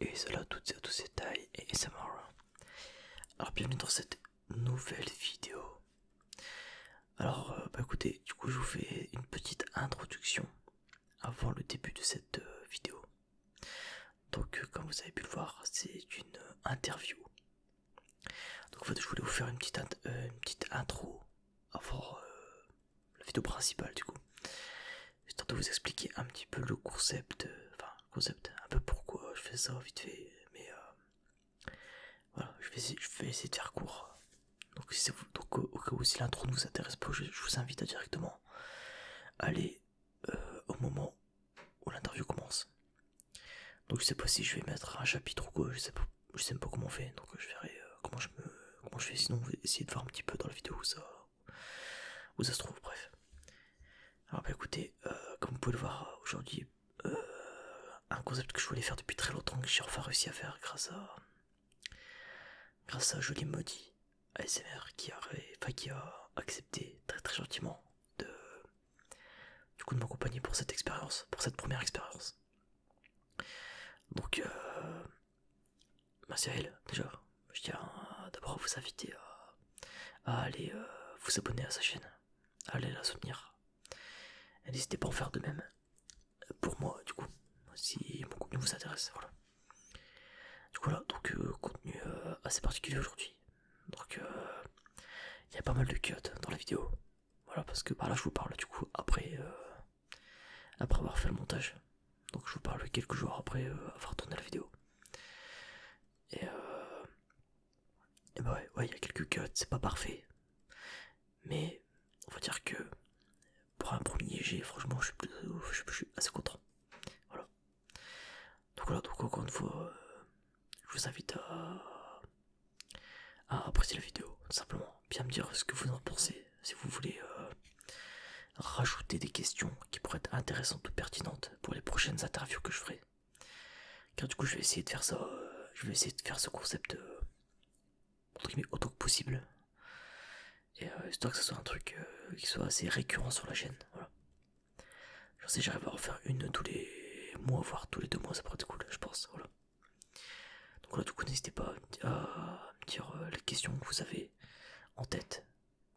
Et cela toutes et à tous, c'est Tai et SMR. Alors bienvenue dans cette nouvelle vidéo. Alors écoutez, du coup je vous fais une petite introduction avant le début de cette vidéo. Donc comme vous avez pu le voir, c'est une interview. Donc en fait je voulais vous faire une petite intro avant la vidéo principale du coup. Histoire de vous expliquer un petit peu le concept, un peu pourquoi je fais ça vite fait, mais voilà, je vais essayer de faire court. Donc, au cas où si l'intro ne vous intéresse pas, je vous invite à directement aller au moment où l'interview commence. Donc je sais pas si je vais mettre un chapitre ou quoi, je sais même pas comment on fait, donc je verrai comment je fais, sinon on va essayer de voir un petit peu dans la vidéo où ça se trouve, bref. Alors écoutez, comme vous pouvez le voir aujourd'hui, un concept que je voulais faire depuis très longtemps, que j'ai enfin réussi à faire grâce à Joli Maudit ASMR qui a accepté très très gentiment de de m'accompagner pour cette expérience, pour cette première expérience. Donc merci à elle déjà. Je tiens d'abord à vous inviter à aller vous abonner à sa chaîne, à aller la soutenir. Et n'hésitez pas à en faire de même pour moi du coup, si mon contenu vous intéresse, voilà. Du coup voilà, donc contenu assez particulier aujourd'hui. Donc il y a pas mal de cuts dans la vidéo. Voilà, parce que là je vous parle du coup après avoir fait le montage. Donc je vous parle quelques jours après avoir tourné la vidéo. Et bah ouais, il y a quelques cuts, c'est pas parfait. Mais on va dire que pour un premier jet, franchement, je suis assez content. Voilà. Donc encore une fois, je vous invite à apprécier la vidéo, simplement. Bien me dire ce que vous en pensez. Si vous voulez rajouter des questions qui pourraient être intéressantes ou pertinentes pour les prochaines interviews que je ferai. Car du coup, je vais essayer de faire ça. Je vais essayer de faire ce concept entre guillemets autant que possible. Et histoire que ce soit un truc qui soit assez récurrent sur la chaîne. Voilà. Je sais, j'arrive à en faire une tous les mois, voire tous les 2 mois, ça pourrait être cool, je pense. Voilà. Donc voilà, du coup, n'hésitez pas à me dire les questions que vous avez en tête,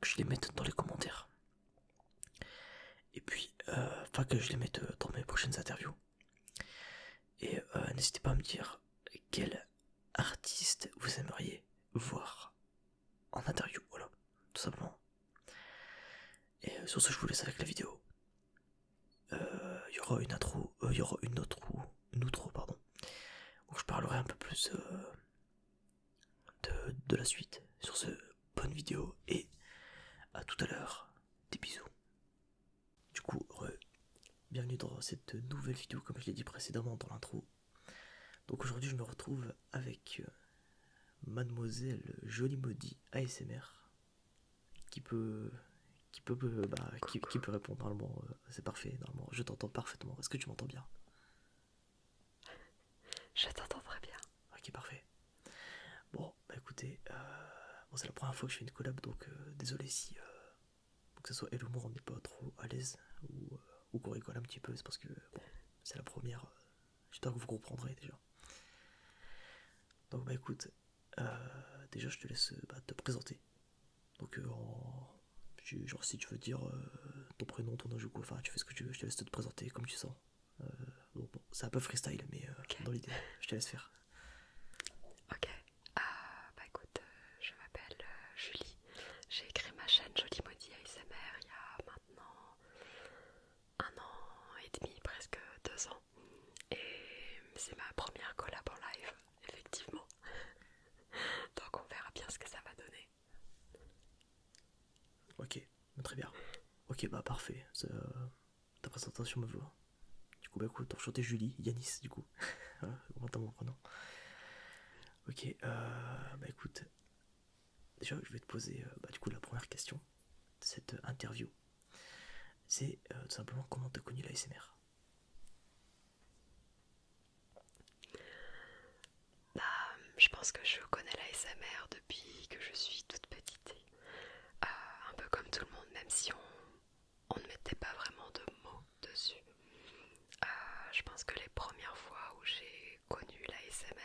que je les mette dans les commentaires. Et puis, que je les mette dans mes prochaines interviews. Et n'hésitez pas à me dire quel artiste vous aimeriez voir en interview, voilà, tout simplement. Et sur ce, je vous laisse avec la vidéo. Il y aura une intro, il y aura une outro, pardon, où je parlerai un peu plus de la suite. Sur ce, bonne vidéo et à tout à l'heure. Des bisous. Du coup, bienvenue dans cette nouvelle vidéo, comme je l'ai dit précédemment dans l'intro. Donc aujourd'hui, je me retrouve avec Mademoiselle Joli Maudit ASMR qui peut qui peut répondre normalement. C'est parfait, normalement. Je t'entends parfaitement. Est-ce que tu m'entends bien? Je t'entends très bien. Ok, parfait. Bon, bah écoutez, c'est la première fois que je fais une collab, donc désolé si que ce soit et l'humour on n'est pas trop à l'aise ou qu'on rigole un petit peu, c'est parce que bon, c'est la première. J'espère que vous comprendrez déjà. Donc bah écoute, déjà je te laisse te présenter. Donc genre si tu veux dire ton prénom, ton âge ou quoi, enfin tu fais ce que tu veux, je te laisse te présenter comme tu sens. Bon, c'est un peu freestyle, mais Ok. dans l'idée, je te laisse faire. Ok. Écoute, je m'appelle Julie. J'ai créé ma chaîne Joli Maudit ASMR il y a maintenant 1 an et demi, presque 2 ans. Et c'est ma première collab en live, effectivement. Donc on verra bien ce que ça va donner. Ok, très bien. Ok, bah parfait. Ta présentation me va. Du coup, bah écoute, enchanté Julie, Yanis, du coup. Voilà, on va mon prénom. Ok, bah écoute, déjà je vais te poser du coup la première question de cette interview. C'est tout simplement comment t'as connu la SMR. Je pense que je connais la ASMR depuis que je suis toute petite. Un peu comme tout le monde, même si on ne mettait pas vraiment de mots dessus. Je pense que les premières fois où j'ai connu l'ASMR,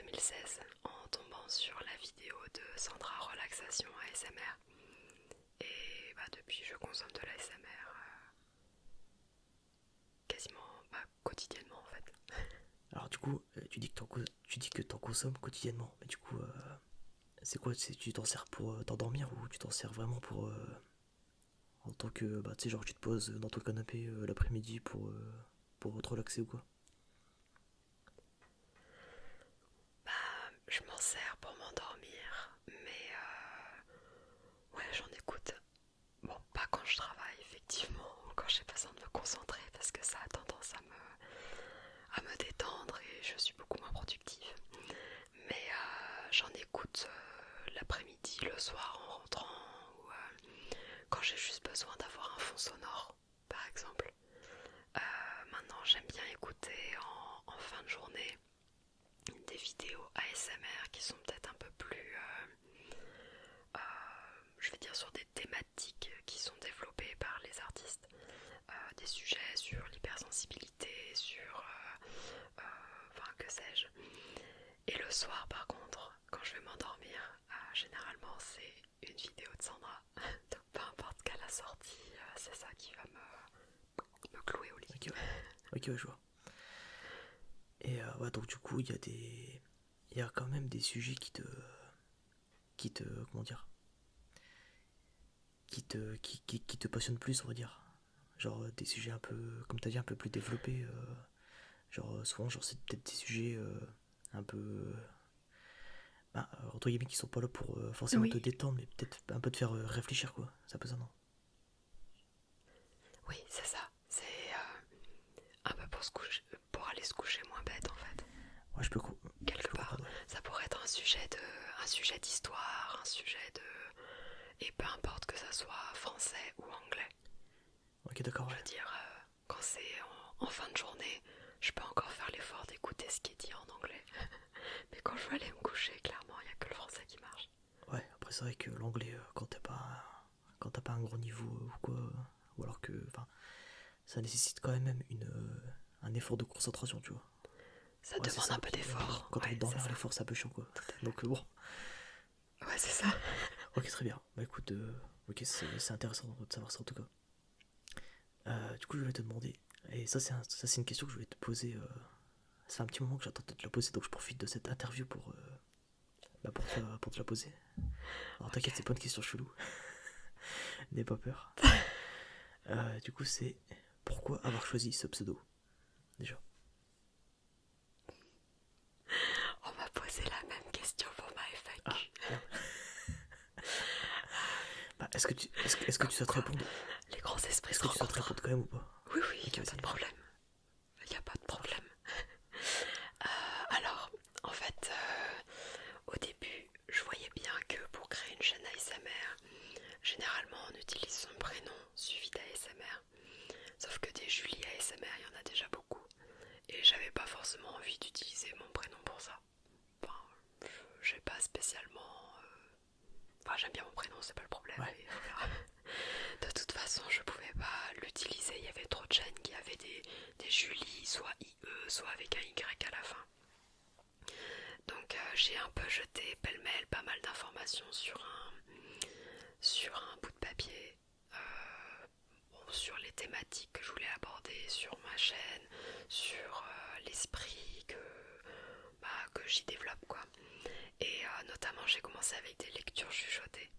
2016 en tombant sur la vidéo de Sandra Relaxation ASMR. Et depuis, je consomme de l'ASMR quasiment quotidiennement en fait. Alors du coup, tu dis que t'en consommes quotidiennement, mais du coup, c'est quoi? Tu t'en sers pour t'endormir ou tu t'en sers vraiment pour en tant que tu sais genre tu te poses dans ton canapé l'après-midi pour te relaxer ou quoi? Je m'en sers pour m'endormir, mais ouais, j'en écoute. Bon, pas quand je travaille, effectivement, ou quand j'ai besoin de me concentrer, parce que ça a tendance à me détendre et je suis beaucoup moins productive. Mais j'en écoute l'après-midi, le soir en rentrant, ou quand j'ai juste besoin d'avoir un fond sonore, par exemple. Maintenant, j'aime bien écouter en fin de journée des vidéos ASMR qui sont peut-être un peu plus, je vais dire, sur des thématiques qui sont développées par les artistes, des sujets sur l'hypersensibilité, sur, enfin que sais-je. Et le soir par contre, quand je vais m'endormir, généralement c'est une vidéo de Sandra, donc peu importe qu'elle a sorti, c'est ça qui va me clouer au lit. Ok, ouais, je vois. Et ouais, donc du coup, il y a quand même des sujets comment dire, qui te passionnent plus, on va dire. Genre des sujets un peu, comme t'as dit, un peu plus développés. Genre souvent, genre c'est peut-être des sujets un peu, entre guillemets, qui sont pas là pour forcément te Oui, détendre, mais peut-être un peu te faire réfléchir, quoi. C'est un peu ça, non? oui, c'est ça. C'est un peu pour aller se coucher moins bête en fait. Ouais, je Quelque peux part, comprendre, ouais. ça pourrait être un sujet d'histoire, un sujet et peu importe que ça soit français ou anglais. Ok, d'accord, Je ouais. veux dire, quand c'est en fin de journée, je peux encore faire l'effort d'écouter ce qui est dit en anglais. Mais quand je veux aller me coucher, clairement, il n'y a que le français qui marche. Ouais, après c'est vrai que l'anglais, quand t'as pas un gros niveau ou quoi, ou alors que, enfin, ça nécessite quand même un effort de concentration, tu vois. Ça Ouais, c'est demande ça. un peu Puis d'effort, quand t'as envie ouais, de c'est dormir, ça. l'effort c'est un peu chiant, quoi. Totalement. Donc bon, Ouais, c'est ça. ok, très bien. Bah écoute, ok, c'est intéressant de savoir ça en tout cas. Du coup, je voulais te demander, et ça c'est une question que je voulais te poser. Ça fait un petit moment que j'attends de te la poser, donc je profite de cette interview pour te la poser. Alors Ok. t'inquiète, c'est pas une question chelou, n'aie pas peur. Du coup, c'est pourquoi avoir choisi ce pseudo déjà? On m'a posé la même question pour ma Ah, FAQ. merde. Bah, est-ce que tu Comme souhaites quoi, répondre? les grands esprits Est-ce se que tu souhaites rencontrent. répondre quand même ou pas? Oui, oui, il Ok, n'y a pas vas-y, de problème. Il n'y a pas de ça problème. marche. Alors, en fait, au début, je voyais bien que pour créer une chaîne ASMR, généralement on utilise son prénom suivi d'ASMR. Sauf que des Julie ASMR, il y en a déjà beaucoup. Et j'avais pas forcément envie d'utiliser mon prénom pour ça. Enfin, j'ai pas spécialement. Enfin, j'aime bien mon prénom, c'est pas le problème. Ouais, Mais voilà. De toute façon, je pouvais pas l'utiliser. Il y avait trop de chaînes qui avaient des Julie, soit IE, soit avec un Y à la fin. Donc j'ai un peu jeté pêle-mêle pas mal d'informations sur un bout de papier, sur les thématiques que je voulais aborder sur ma chaîne, sur l'esprit que j'y développe quoi. Et notamment j'ai commencé avec des lectures chuchotées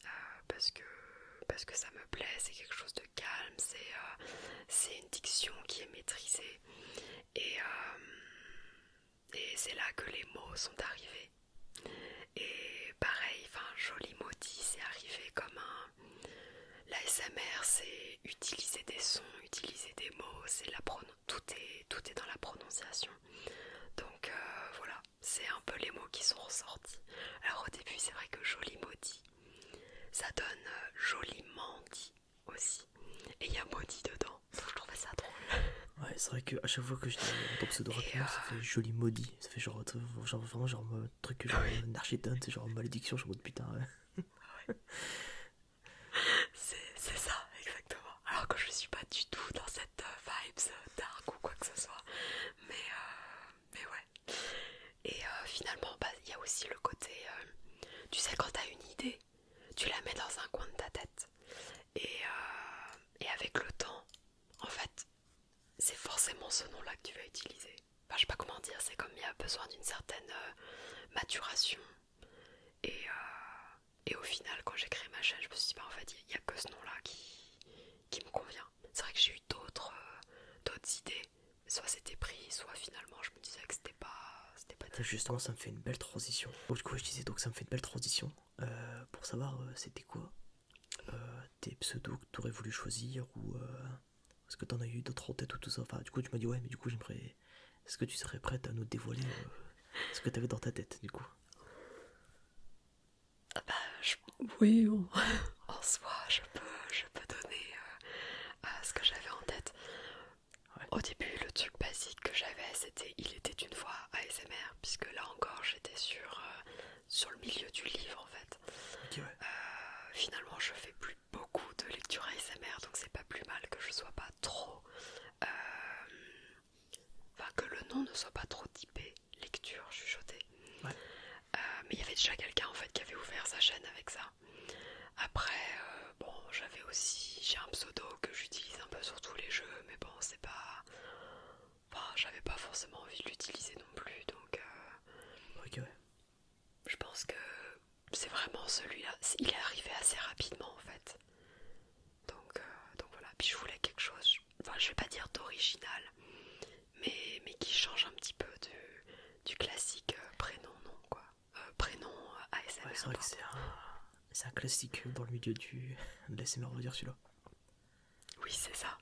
euh, parce que parce que ça me plaît, c'est quelque chose de calme, c'est une diction qui est maîtrisée et c'est là que les mots sont arrivés. Et pareil, enfin, joli maudit, c'est arrivé comme un. L'ASMR, c'est utiliser des sons, utiliser des mots, tout est dans la prononciation. Donc voilà, c'est un peu les mots qui sont ressortis. Alors au début, c'est vrai que joli maudit, ça donne joliment dit aussi. Et il y a maudit dedans, donc je trouvais ça drôle. ouais, c'est vrai que à chaque fois que je dis ton pseudo Et rapidement, ça fait joli maudit. Ça fait genre vraiment genre truc genre oui, Narchitan, c'est genre malédiction, genre mode putain. Ouais. c'est ça, exactement. Alors que je suis pas du tout dans cette vibes dark ou quoi que ce soit. Mais ouais. Et aussi le côté, tu sais, quand t'as une idée, tu la mets dans un coin de ta tête. Et avec le temps, en fait, c'est forcément ce nom-là que tu vas utiliser. Enfin, je sais pas comment dire, c'est comme il y a besoin d'une certaine maturation. Et au final, quand j'ai créé ma chaîne, je me suis dit, en fait, il n'y a que ce nom-là qui me convient. C'est vrai que j'ai eu d'autres idées. Soit c'était pris, soit finalement, je me disais que c'était pas Justement, ça me fait une belle transition. Du coup, je disais donc ça me fait une belle transition pour savoir c'était quoi tes pseudos que tu aurais voulu choisir ou est-ce que t'en as eu d'autres en tête ou tout ça. Enfin, du coup, tu m'as dit ouais, mais du coup, j'aimerais. Est-ce que tu serais prête à nous dévoiler ce que t'avais dans ta tête du coup? Ah bah, oui, en soi, je peux donner ce que j'avais en tête. Ouais. Au début, le truc basique que j'avais, c'était Il était une fois ASMR, puisque là encore, j'étais sur le milieu du livre en fait. Ok, ouais. Finalement, je fais plus beaucoup de lecture ASMR, donc c'est pas plus mal que je sois pas trop. Enfin, que le nom ne soit pas trop typé lecture chuchotée. Ouais. Mais il y avait déjà quelqu'un en fait qui avait ouvert sa chaîne avec ça. Après, bon, j'ai un pseudo que j'utilise un peu sur tous les jeux, mais bon, c'est pas. Enfin, j'avais pas forcément envie de l'utiliser non plus, donc. Ok, ouais. Je pense que c'est vraiment celui-là. Il est arrivé assez rapidement en fait. Donc voilà. Puis je voulais quelque chose, enfin, je vais pas dire d'original, mais qui change un petit peu du classique prénom-nom, quoi. Prénom ASMR. Ouais, c'est vrai que c'est un classique dans le milieu de l'ASMR, on va dire celui-là. Oui, c'est ça.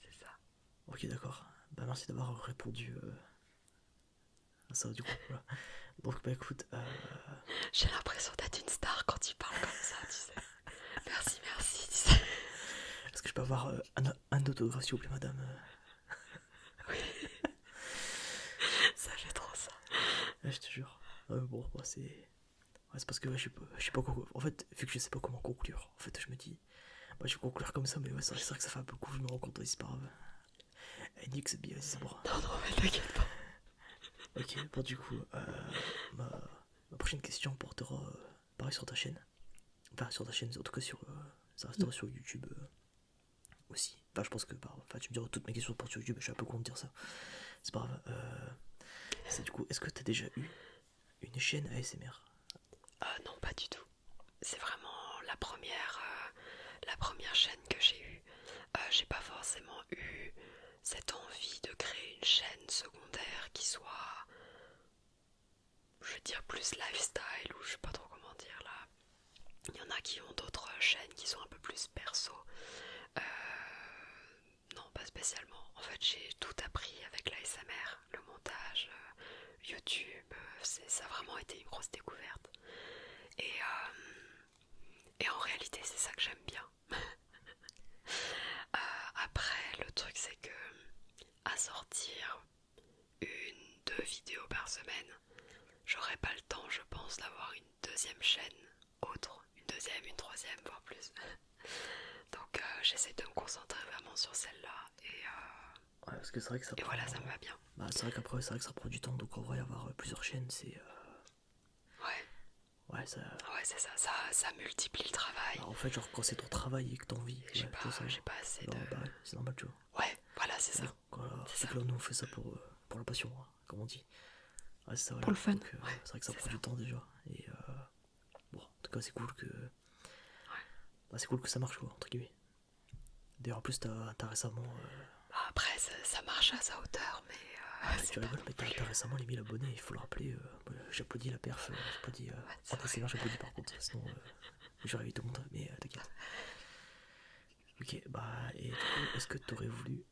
C'est ça. Ok, d'accord. Bah, merci d'avoir répondu à ça, du coup. Voilà. Donc, bah écoute. J'ai l'impression d'être une star quand tu parles comme ça, tu sais. Merci, merci, tu sais. Est-ce que je peux avoir un autographe, s'il vous plaît, madame? Oui. Ça, j'ai trop ça. Ouais, je te jure. Bon, bah, c'est. Ouais, c'est parce que ouais, je sais pas quoi. En fait, vu que je sais pas comment conclure, en fait, je me dis. Bah, je vais conclure comme ça, mais ouais, c'est vrai que ça fait un peu cool, je me rends compte, c'est pas grave. Nick, c'est bien, c'est bon. Non, non, mais t'inquiète pas. Ok, bon, du coup, ma prochaine question portera pareil sur ta chaîne. Enfin, sur ta chaîne, en tout cas, ça restera sur YouTube aussi. Enfin, je pense que. Enfin, tu me diras, toutes mes questions portent sur YouTube, je suis un peu con de dire ça. C'est pas grave. C'est du coup, est-ce que t'as déjà eu une chaîne ASMR? Non, pas du tout. C'est vraiment la première chaîne que j'ai eue. J'ai pas forcément eu cette envie de créer une chaîne secondaire qui soit, je veux dire, plus lifestyle, ou je sais pas trop comment dire là. Il y en a qui ont d'autres chaînes qui sont un peu plus perso. Non, pas spécialement. En fait, j'ai tout appris avec l'ASMR, le montage, YouTube. Ça a vraiment été une grosse découverte. Et en réalité, c'est ça que j'aime bien. Après, le truc, c'est que à sortir deux vidéos par semaine, j'aurai pas le temps, je pense, d'avoir une deuxième chaîne autre, une deuxième, une troisième, voire plus. Donc j'essaie de me concentrer vraiment sur celle-là Ouais, parce que c'est vrai que ça et prend. voilà, ça me va bien. Bah, c'est vrai qu'après, c'est vrai que ça prend du temps, donc en vrai, avoir plusieurs chaînes, c'est. Ouais. Ouais, ça. Ouais, c'est ça, ça multiplie le travail. Bah, en fait, genre, quand c'est ton travail et que t'as envie, J'ai ouais, tu vois, ça. pas assez Non, de. bah, ouais, c'est normal, tu vois. Ouais, voilà, c'est ça. Voilà, C'est c'est ça. que là, nous, on fait ça pour la passion, hein, comme on dit. Ouais, c'est ça, voilà. Pour le fun. Donc, Ouais, c'est vrai que ça c'est prend ça. du temps déjà. Et bon, en tout cas, c'est cool que. Ouais. Bah, c'est cool que ça marche, quoi, entre guillemets. D'ailleurs, en plus, t'as récemment. Après, ça marche à sa hauteur, mais c'est Tu pas rigoles, non mais plus. t'as récemment les 1000 abonnés, il faut le rappeler. J'applaudis la perf, j'applaudis. c'est En ASMR, j'applaudis par contre, sinon j'aurais vu tout le monde, mais t'inquiète. Ok, bah, et du coup, est-ce que t'aurais voulu,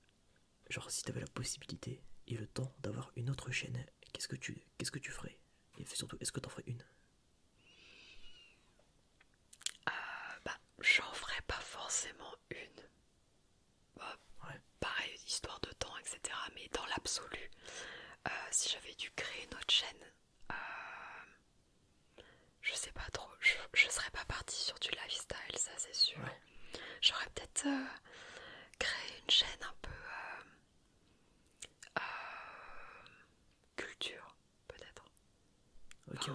genre, si t'avais la possibilité et le temps d'avoir une autre chaîne, qu'est-ce que tu ferais? Et surtout, est-ce que t'en ferais une? Bah, j'en ferai pas forcément une. Bah, Ouais, pareil, histoire de temps, etc. Mais dans l'absolu, si j'avais dû créer une autre chaîne, je sais pas trop. Je serais pas partie sur du lifestyle, ça c'est sûr. ouais. J'aurais peut-être créé une chaîne un peu culture, peut-être.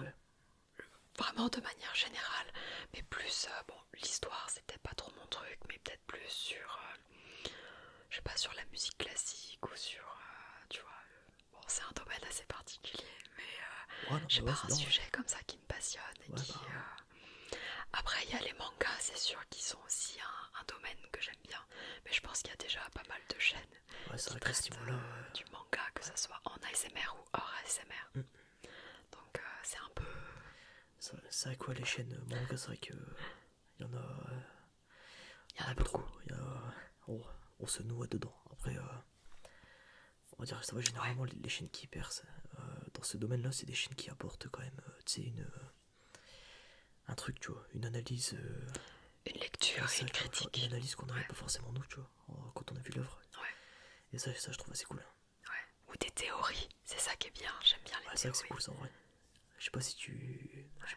ouais. Vraiment de manière générale, mais plus, bon, l'histoire c'était pas trop mon truc, mais peut-être plus sur, je sais pas, sur la musique classique ou sur, tu vois, bon, c'est un domaine assez particulier, mais Ouais, non, j'ai bah ouais, pas c'est un bien, ouais. sujet comme ça qui me passionne et Ouais, qui, bah, après il y a les mangas, c'est sûr, qui sont aussi un domaine que j'aime bien, mais je pense qu'il y a déjà pas mal de chaînes ouais, c'est qui vrai qu'à ce traitent niveau-là, du manga, que ça soit en ASMR ou hors ASMR, mm. donc c'est un peu, C'est vrai quoi, les chaînes manga, c'est vrai que il y en a, il y en un a peu trop. beaucoup, Il y a, on se noie dedans. Après, on va dire, ça va, ouais, généralement, les chaînes qui percent dans ce domaine-là, c'est des chaînes qui apportent quand même, tu sais, un truc, tu vois, une analyse. une lecture et Ça, une tu vois, genre, une critique, analyse qu'on n'avait ouais, pas forcément nous, tu vois, quand on a vu l'œuvre. ouais. Et ça, je trouve assez cool. Ouais. Ou des théories, c'est ça qui est bien, j'aime bien les Ouais, c'est vrai que c'est théories. cool ça en vrai. Je sais pas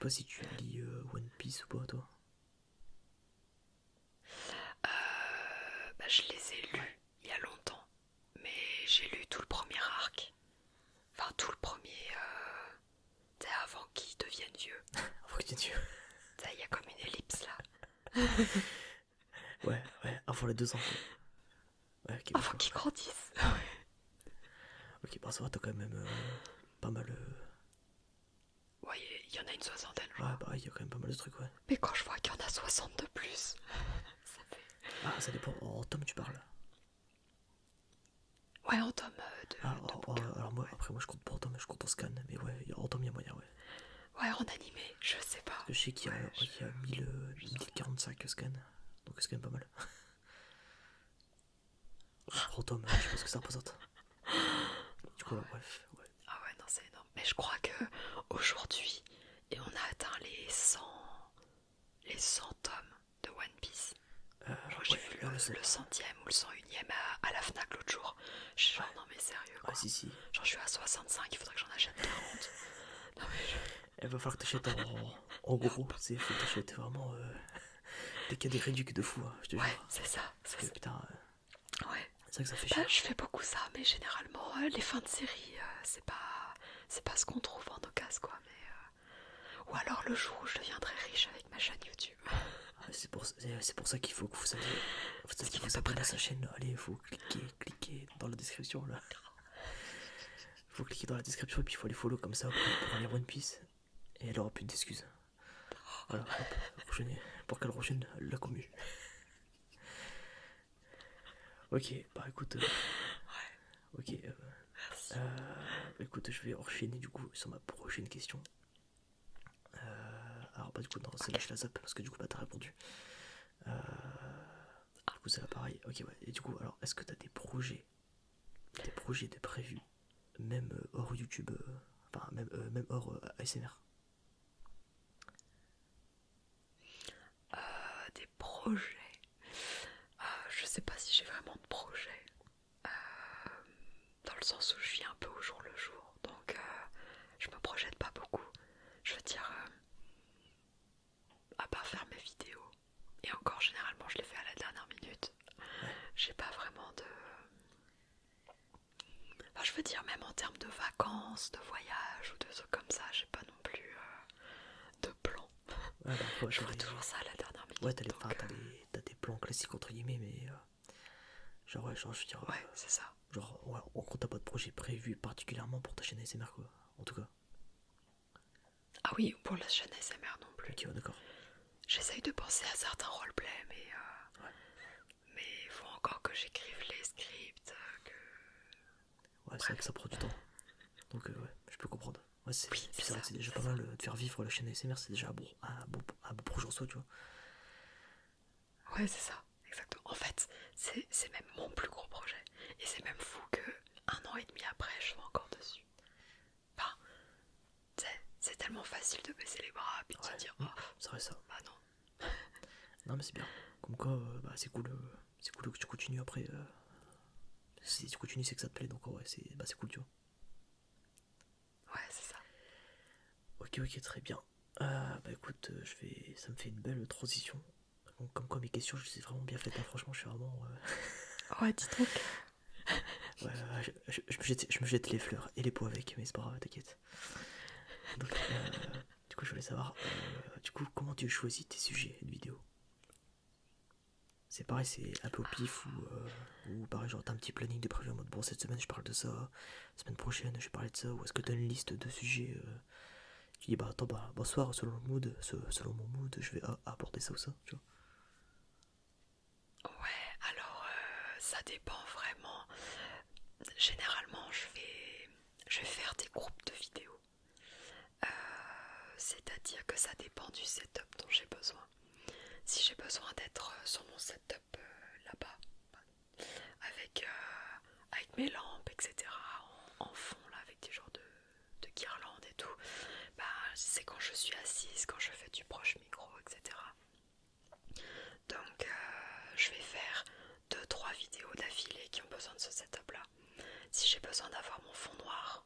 si tu lis One Piece ou pas, toi. Bah, je les ai Ouais. lus il y a longtemps, mais j'ai lu tout le premier arc. Enfin, tout le premier, tu sais, avant qu'ils deviennent vieux. Avant que tu Tu sais, il y a comme une ellipse là. Ouais, ouais, avant les 2 ans, quoi. Ouais, ok, bah, je Avant vois. qu'ils grandissent. Ok, bah ça va, t'as quand même pas mal. Ouais, il y en a une soixantaine, je Ouais, crois. bah, il y a quand même pas mal de trucs, ouais. Mais quand je vois qu'il y en a 60 de plus, ça fait. Ah, ça dépend. En tome, tu parles. Ouais, en tome Ah, de bouquin. alors moi, Ouais. après, moi, je compte pas en tome, je compte en scan. Mais ouais, en tome, il y a moyen, ouais. Ouais, en animé, je sais Parce pas. que je sais qu'il y a, Ouais, il y a je saurais pas. 1045 scans. Donc c'est quand même pas mal. Après, en tome, je sais pas ce que ça représente. Du coup, Ah alors, ouais. bref, ouais. Ah ouais, non, c'est énorme. Mais je crois que aujourd'hui, et on a atteint les cent tomes de One Piece. Genre, j'ai Ouais, vu vers le 100. le centième ou le 101e à la Fnac l'autre jour. Je suis genre, Ouais, non mais sérieux ouais, quoi. si, si. Genre, je suis à 65, il faudrait que j'en achète 40. Non mais Elle va falloir que t'achètes en gros. C'est, faut que t'achètes vraiment des cas des réducs de fou, hein, je te ouais, jure. c'est ça, Parce c'est que ça. putain, Ouais. c'est vrai que ça fait Bah, cher. je fais beaucoup ça, mais généralement, les fins de série, c'est pas ce qu'on trouve en occasion quoi. Mais, ou alors le jour où je deviendrai riche avec ma chaîne YouTube. Ah, c'est pour ça qu'il faut que vous allez. Parce Si qu'il est vous pas près abonnez à sa d'arriver. chaîne, allez, il faut cliquer dans la description là. Faut cliquer dans la description et puis il faut les follow comme ça pour lire One Piece. Et elle aura plus d'excuses. Voilà, hop, pour qu'elle rejoigne la commu. Ok, bah écoute, ok, Merci. écoute, je vais enchaîner du coup sur ma prochaine question. Alors bah du coup non, celle-là Ok. je la zappe parce que du coup bah t'as répondu. Du coup c'est là pareil. Ok ouais. Et du coup alors est-ce que t'as des projets de prévus, même hors YouTube, enfin même hors ASMR. Des projets. Je sais pas si j'ai vraiment de projets. Dans le sens où je vis un peu au jour le jour. Donc je me projette pas beaucoup. Je veux dire, à part faire mes vidéos. Et encore généralement je les fais à la dernière minute. Ouais, J'ai pas vraiment de. Enfin, je veux dire, même en termes de vacances, de voyages ou de trucs comme ça, j'ai pas non plus de plan. ouais bah après ouais, Je ferai toujours ça à la dernière minute. ouais, Donc, t'as des plans classiques entre guillemets mais genre ouais genre je veux dire ouais, c'est ça. genre ouais, en gros t'as pas de projet prévu particulièrement pour ta chaîne ASMR quoi. En tout cas. Ah oui, pour la chaîne ASMR non plus. Ok ouais, d'accord. J'essaye de penser à certains roleplays, Ouais. mais il faut encore que j'écrive les scripts, que. Ouais, c'est vrai que Bref. ça prend du temps. Donc ouais, je peux comprendre. Ouais, Oui, puis c'est c'est vrai ça, que c'est déjà c'est pas ça. mal de faire vivre la chaîne ASMR, c'est déjà un beau projet en soi, tu vois. Ouais, c'est ça, exactement. En fait, c'est même mon plus gros projet. Et c'est même fou que 1 an et demi après, je sois encore dessus. Enfin, tu sais, c'est tellement facile de baisser les bras puis de se Ouais, dire, oh, c'est vrai ça. bah non. Non mais c'est bien. Comme quoi, bah c'est cool que tu continues après. Si tu continues, c'est que ça te plaît, donc ouais, c'est cool, tu vois. Ouais, c'est ça. Ok, ok, très bien. Bah écoute, ça me fait une belle transition. Donc, comme quoi mes questions, je les ai vraiment bien faites, hein. Franchement, je suis vraiment. Ouais, dis donc. Ouais, je me jette les fleurs et les pots avec, mais c'est pas grave, t'inquiète. Donc, du coup, je voulais savoir, du coup, comment tu choisis tes sujets de vidéo? C'est pareil, c'est un peu au pif ou pareil, genre t'as un petit planning de prévu en mode bon, cette semaine je parle de ça, semaine prochaine je vais parler de ça, ou est-ce que t'as une liste de sujets tu dis bah attends, bah bonsoir, selon le mood, selon mon mood, je vais aborder ça ou ça, tu vois. Ouais, alors ça dépend vraiment. Généralement, je vais faire des groupes de vidéos. C'est-à-dire que ça dépend du setup dont j'ai besoin. Si j'ai besoin d'être sur mon setup là-bas, avec mes lampes, etc., en fond, là, avec des genres de guirlandes et tout, bah, c'est quand je suis assise, quand je fais du proche micro, etc. Donc, je vais faire deux trois vidéos d'affilée qui ont besoin de ce setup-là. Si j'ai besoin d'avoir mon fond noir,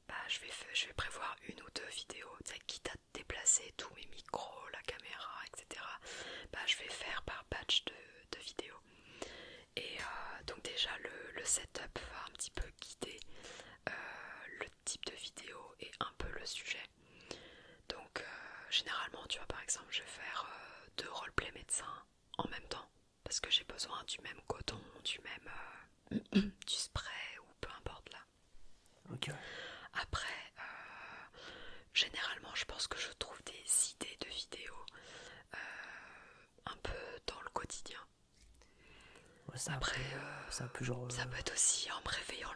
bah, je vais prévoir une ou deux vidéos, quitte à déplacer tous mes micros, la caméra, etc. Bah, je vais faire par batch de vidéos. Et donc déjà le setup va un petit peu guider le type de vidéo et un peu le sujet. Donc généralement, tu vois, par exemple, je vais faire deux roleplay médecins en même temps parce que j'ai besoin du même coton, du même du spray ou peu importe là. Ok, ouais. Après, généralement, je pense que je trouve des idées de vidéos un peu dans le quotidien. Ouais, Après, c'est un peu genre. ça peut être aussi en me réveillant.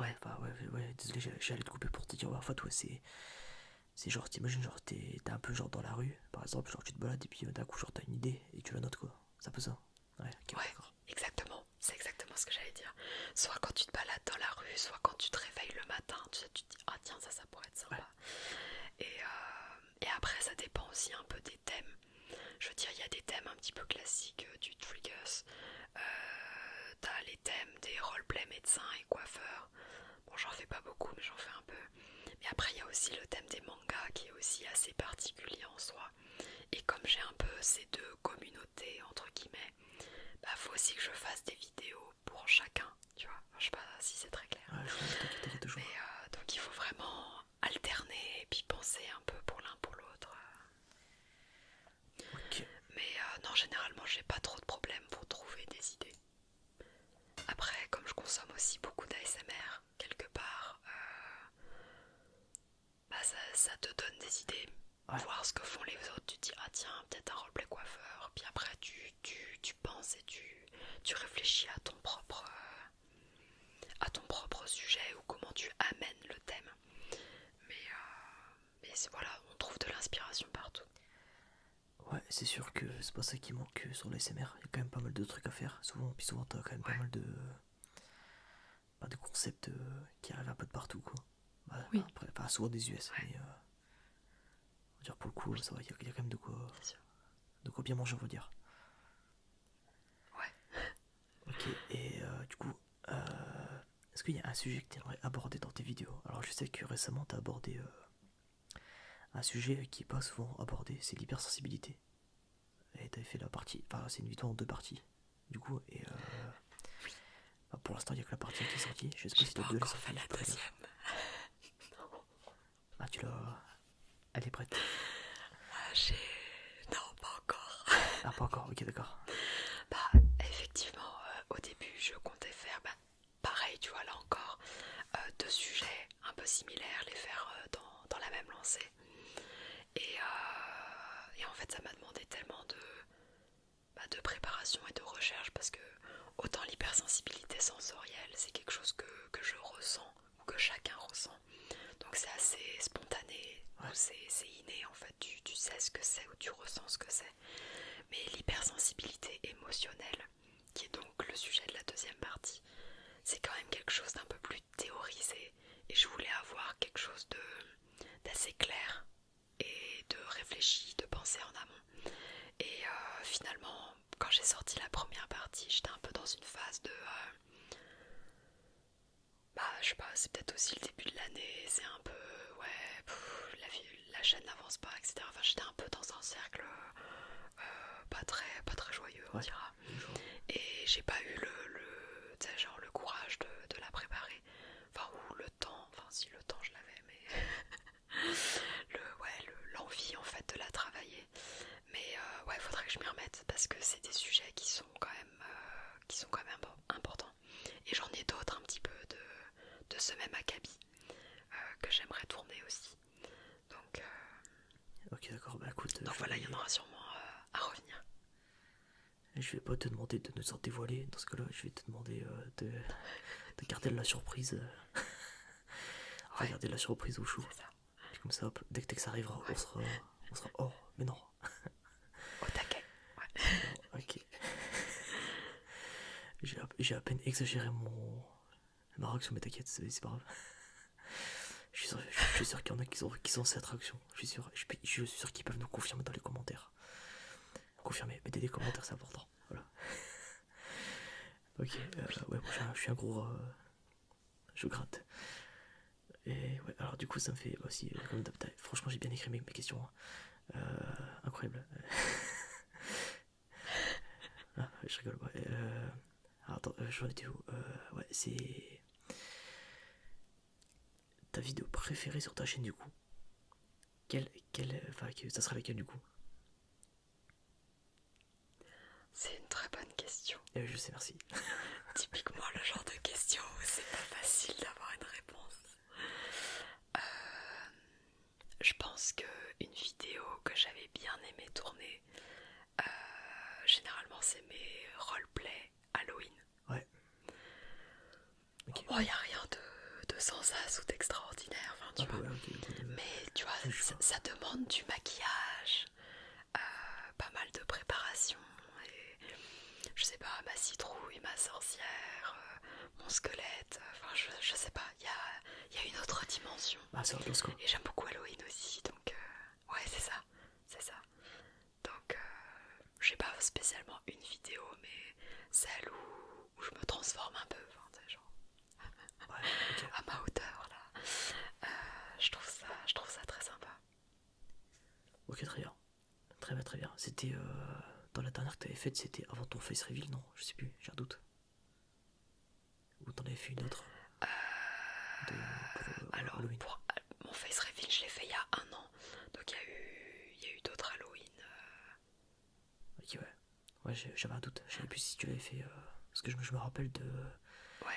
Ouais, bah ouais, désolé, j'allais te couper pour te dire, ouais, en fait, ouais, c'est genre, t'imagines, genre, t'es un peu genre dans la rue, par exemple, genre, tu te balades et puis d'un coup, genre, t'as une idée et tu la notes, quoi. C'est un peu ça. Ouais, ok, Ouais, d'accord. exactement. C'est exactement ce que j'allais dire. Soit quand tu te balades dans la rue, soit quand tu te réveilles le matin, tu te dis ah tiens ça pourrait être sympa. Ouais. Et après ça dépend aussi un peu des thèmes. Je veux dire il y a des thèmes un petit peu classiques du Triggers. T'as les thèmes des roleplay médecins et coiffeurs. Bon j'en fais pas beaucoup mais j'en fais un peu. Mais après il y a aussi le thème des mangas qui est aussi assez particulier en soi. Et comme j'ai un peu ces deux communautés entre guillemets, bah faut aussi que je fasse des vidéos pour chacun, tu vois. Enfin, je sais pas si c'est très clair. Ouais, je vois, t'inquiète toujours. Mais donc il faut vraiment alterner et puis penser un peu pour l'un pour l'autre. Ok. Mais non, généralement j'ai pas trop de problèmes pour trouver des idées. Après, comme je consomme aussi beaucoup d'ASMR, quelque part, bah ça te donne des idées. Ouais. Voir ce que font les autres, tu te dis ah tiens, peut-être un roleplay coiffeur. Puis après tu penses et tu réfléchis à ton propre sujet ou comment tu amènes le thème. Mais voilà, on trouve de l'inspiration partout. Ouais, c'est sûr que c'est pas ça qui manque sur l'ASMR. Il y a quand même pas mal de trucs à faire, souvent. Puis souvent, t'as quand même pas mal de. Bah, de concepts qui arrivent un peu de partout, quoi. Bah, Oui. après, enfin, souvent des US, Ouais. mais. On va dire pour le coup, ça va, il y a quand même C'est sûr. de quoi bien manger, on va dire. Ouais. Ok, et du coup, est-ce qu'il y a un sujet que tu aimerais aborder dans tes vidéos? Alors, je sais que récemment, tu as abordé un sujet qui est pas souvent abordé, c'est l'hypersensibilité. Et tu avais fait la partie, enfin, c'est une vidéo en deux parties, du coup, et bah, pour l'instant, il n'y a que la partie 1 qui est sortie. Je sais pas J'ai si pas la 2 est encore sortie. fait la deuxième. Non. Ah, tu l'as. Elle est prête. Non, pas encore. Ah, pas encore, ok, d'accord. Bah, effectivement, au début, je comptais faire, bah, pareil, tu vois, là encore, deux sujets un peu similaires, les faire dans la même lancée. Et en fait, ça m'a demandé tellement de préparation et de recherche parce que autant l'hypersensibilité sensorielle, c'est quelque chose que je ressens ou que chacun ressent. Donc c'est assez spontané, Ouais. c'est inné en fait, tu sais ce que c'est ou tu ressens ce que c'est. Mais l'hypersensibilité émotionnelle, qui est donc le sujet de la deuxième partie, c'est quand même quelque chose d'un peu plus théorisé et je voulais avoir quelque chose d'assez clair et de réfléchi, de pensé en amont. Et finalement, quand j'ai sorti la première partie, j'étais un peu dans une phase de bah je sais pas, c'est peut-être aussi le début de l'année, c'est un peu ouais, la chaîne n'avance pas, etc. Enfin j'étais un peu dans un cercle pas très joyeux on Ouais. dira. Je vois. Et j'ai pas eu tu sais, genre le courage de la préparer. Enfin ou le temps, enfin si le temps je l'avais mais fait, parce que c'est des sujets qui sont quand même importants. Et j'en ai d'autres un petit peu de ce même acabit que j'aimerais tourner aussi. Donc, Ok, d'accord, bah écoute. donc voilà, il y en aura sûrement à revenir. Je vais pas te demander de nous en dévoiler. Dans ce cas-là, je vais te demander de garder la surprise. Ouais, Garder la surprise au chaud. c'est ça. Puis comme ça, hop, dès que ça arrivera, Ouais. on sera. Oh, mais non. Au taquet. Ouais. Non, ok. J'ai à peine exagéré ma réaction, mais t'inquiète, c'est pas grave. Je suis sûr qu'il y en a qui ont cette réaction. Je suis sûr qu'ils peuvent nous confirmer dans les commentaires. Confirmer, mettez des commentaires, c'est important. Voilà. Ok, ouais, moi je suis un gros. Je gratte. Et ouais, alors du coup, ça me fait aussi. Comme d'hab, franchement, j'ai bien écrit mes questions. Hein. Incroyable. Ah, je rigole, ouais. Alors, attends, j'en étais où ouais, c'est. Ta vidéo préférée sur ta chaîne, du coup. Ça serait laquelle, du coup? C'est une très bonne question. Je sais, merci. Typiquement le genre de question où c'est pas facile d'avoir une réponse. Je pense qu'une vidéo que j'avais bien aimé tourner, généralement c'est mes roleplay Halloween. Ouais. Ok. Bon, il n'y a rien de sans as ou d'extraordinaire, enfin, tu vois. Bah ouais, ok. Mais tu vois, ça demande du maquillage, pas mal de préparation, et je sais pas, ma citrouille, ma sorcière, mon squelette, enfin je sais pas, il y a une autre dimension. Ah, c'est ambiance, quoi. Et j'aime beaucoup Halloween aussi, donc ouais, c'est ça. Donc j'ai pas spécialement une vidéo, mais celle où je me transforme un peu, enfin, tu sais, genre Ouais, ok. à ma hauteur là. Je trouve ça très sympa. Ok, très bien. Très bien, très bien. C'était. Dans la dernière que t'avais faite, c'était avant ton face reveal, non? Je sais plus, j'ai un doute. Ou t'en avais fait une autre pour Alors Halloween. pour mon face reveal, je l'ai fait il y a un an, donc il y a eu d'autres Halloween. Ok, ouais. Ouais, j'avais un doute. Je savais plus si tu l'avais fait. Parce que je me rappelle Ouais.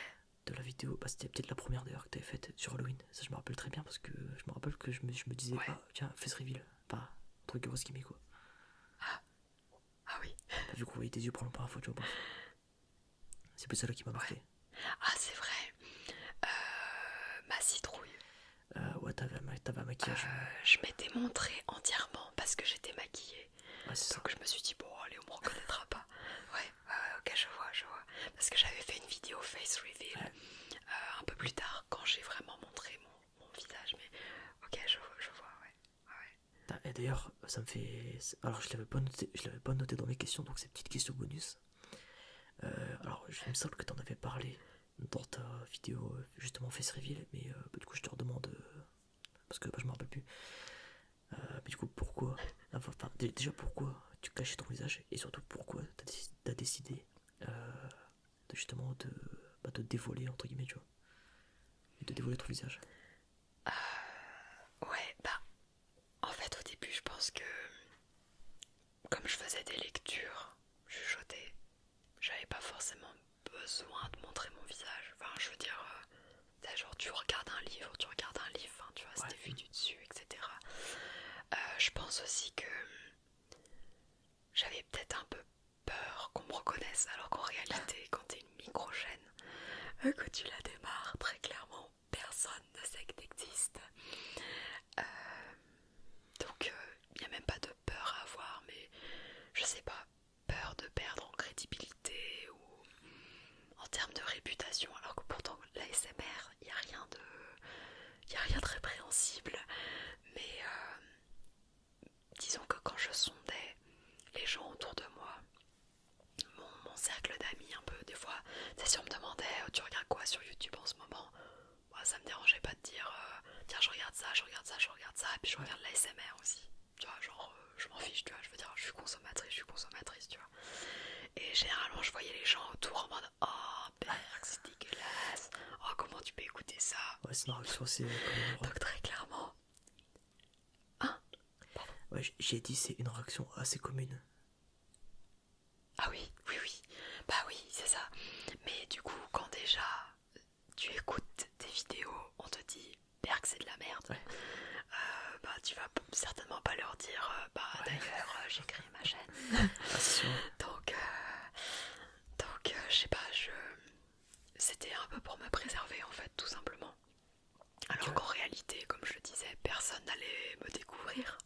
de la vidéo. Bah, c'était peut-être la première d'ailleurs que t'avais faite sur Halloween. Ça, je me rappelle très bien parce que je me rappelle que je me disais, Ouais. ah, tiens, face reveal. Pas un truc gros skimmé, quoi. Ah oui. Bah, vu qu'on voyait tes yeux pour la première fois, tu vois, bref. C'est plus celle-là qui m'a marqué. Ouais. Ah c'est vrai. Ma citrouille. Ouais, t'avais un maquillage. Je m'étais montrée entièrement parce que j'étais maquillée. Ouais, c'est ça. Donc je me suis dit, bon, allez, on me reconnaîtra pas. Ouais, ok, je vois. Parce que j'avais fait une vidéo face reveal Ouais. un peu plus tard quand j'ai vraiment montré mon visage. Mais ok, je vois, ouais. Et d'ailleurs, ça me fait. Alors, je l'avais pas noté dans mes questions, donc c'est une petite question bonus. Alors, il me semble que t'en avais parlé dans ta vidéo, justement, face reveal, mais bah, du coup, je te redemande. Parce que bah, je me rappelle plus. Mais du coup, pourquoi. Enfin, déjà, pourquoi tu cachais ton visage, et surtout, pourquoi t'as décidé justement bah, de dévoiler, entre guillemets, tu vois. Et de dévoiler ton visage. Ouais, bah, en fait, au début, je pense que comme je faisais des lectures chuchotées, j'avais pas forcément besoin de montrer mon visage. Enfin, je veux dire, genre tu regardes un livre, enfin, tu vois, Ouais. c'était vu du dessus, etc. Je pense aussi que j'avais peut-être un peu peur qu'on me reconnaisse, alors qu'en réalité, quand t'es une micro-chaîne, que tu la démarres, très clairement, personne ne sait que t'existes. Donc, il n'y a même pas de peur à avoir, mais je sais pas, peur de perdre en crédibilité ou en termes de réputation, alors que pourtant l'ASMR, il n'y a rien de répréhensible, mais disons que quand je sondais les gens autour de moi, mon cercle d'amis un peu, des fois, c'est sûr, me demandait tu regardes quoi sur YouTube en ce moment. Moi, ça me dérangeait pas de dire tiens, je regarde ça, et puis je regarde l'ASMR aussi. Tu vois, genre, je m'en fiche, tu vois, je veux dire, je suis consommatrice, tu vois. Et généralement, je voyais les gens autour en mode oh, berk, c'est dégueulasse, oh, comment tu peux écouter ça. Ouais, c'est une réaction assez commune. Donc, très clairement. Hein? Ouais, j'ai dit c'est une réaction assez commune. Ah oui, oui, oui. Bah oui, c'est ça. Mais du coup, quand déjà tu écoutes des vidéos, on te dit Berk c'est de la merde. Ouais. Bah tu vas certainement pas leur dire Ouais. d'ailleurs j'ai créé ma chaîne. Ah, c'est sûr. Donc je sais pas, c'était un peu pour me préserver en fait, tout simplement. Alors Ok. qu'en réalité, comme je le disais, personne n'allait me découvrir.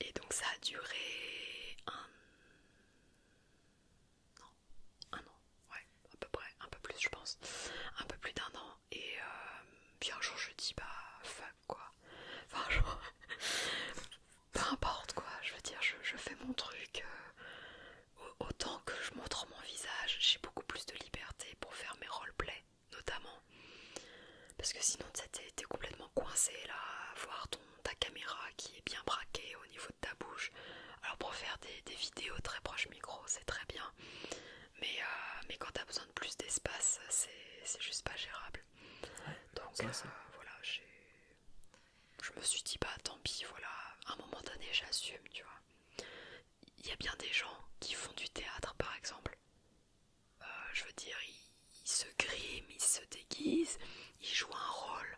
Et donc ça a duré un an, ouais, à peu près, un peu plus je pense, un peu plus d'un an. Et puis un jour je dis bah fuck quoi, enfin genre, peu importe quoi, je veux dire je fais mon truc, autant que je montre mon visage, j'ai beaucoup plus de liberté pour faire mes roleplays notamment. Parce que sinon t'es complètement coincé là, à voir ta caméra qui est bien braquée au niveau de ta bouche. Alors pour faire des vidéos très proches micro, c'est très bien. Mais quand t'as besoin de plus d'espace, c'est juste pas gérable. Ouais. Donc Ça. voilà, je me suis dit bah tant pis, voilà, à un moment donné j'assume, tu vois. Il y a bien des gens qui font du théâtre par exemple. Je veux dire, ils se griment, ils se déguisent, ils jouent un rôle,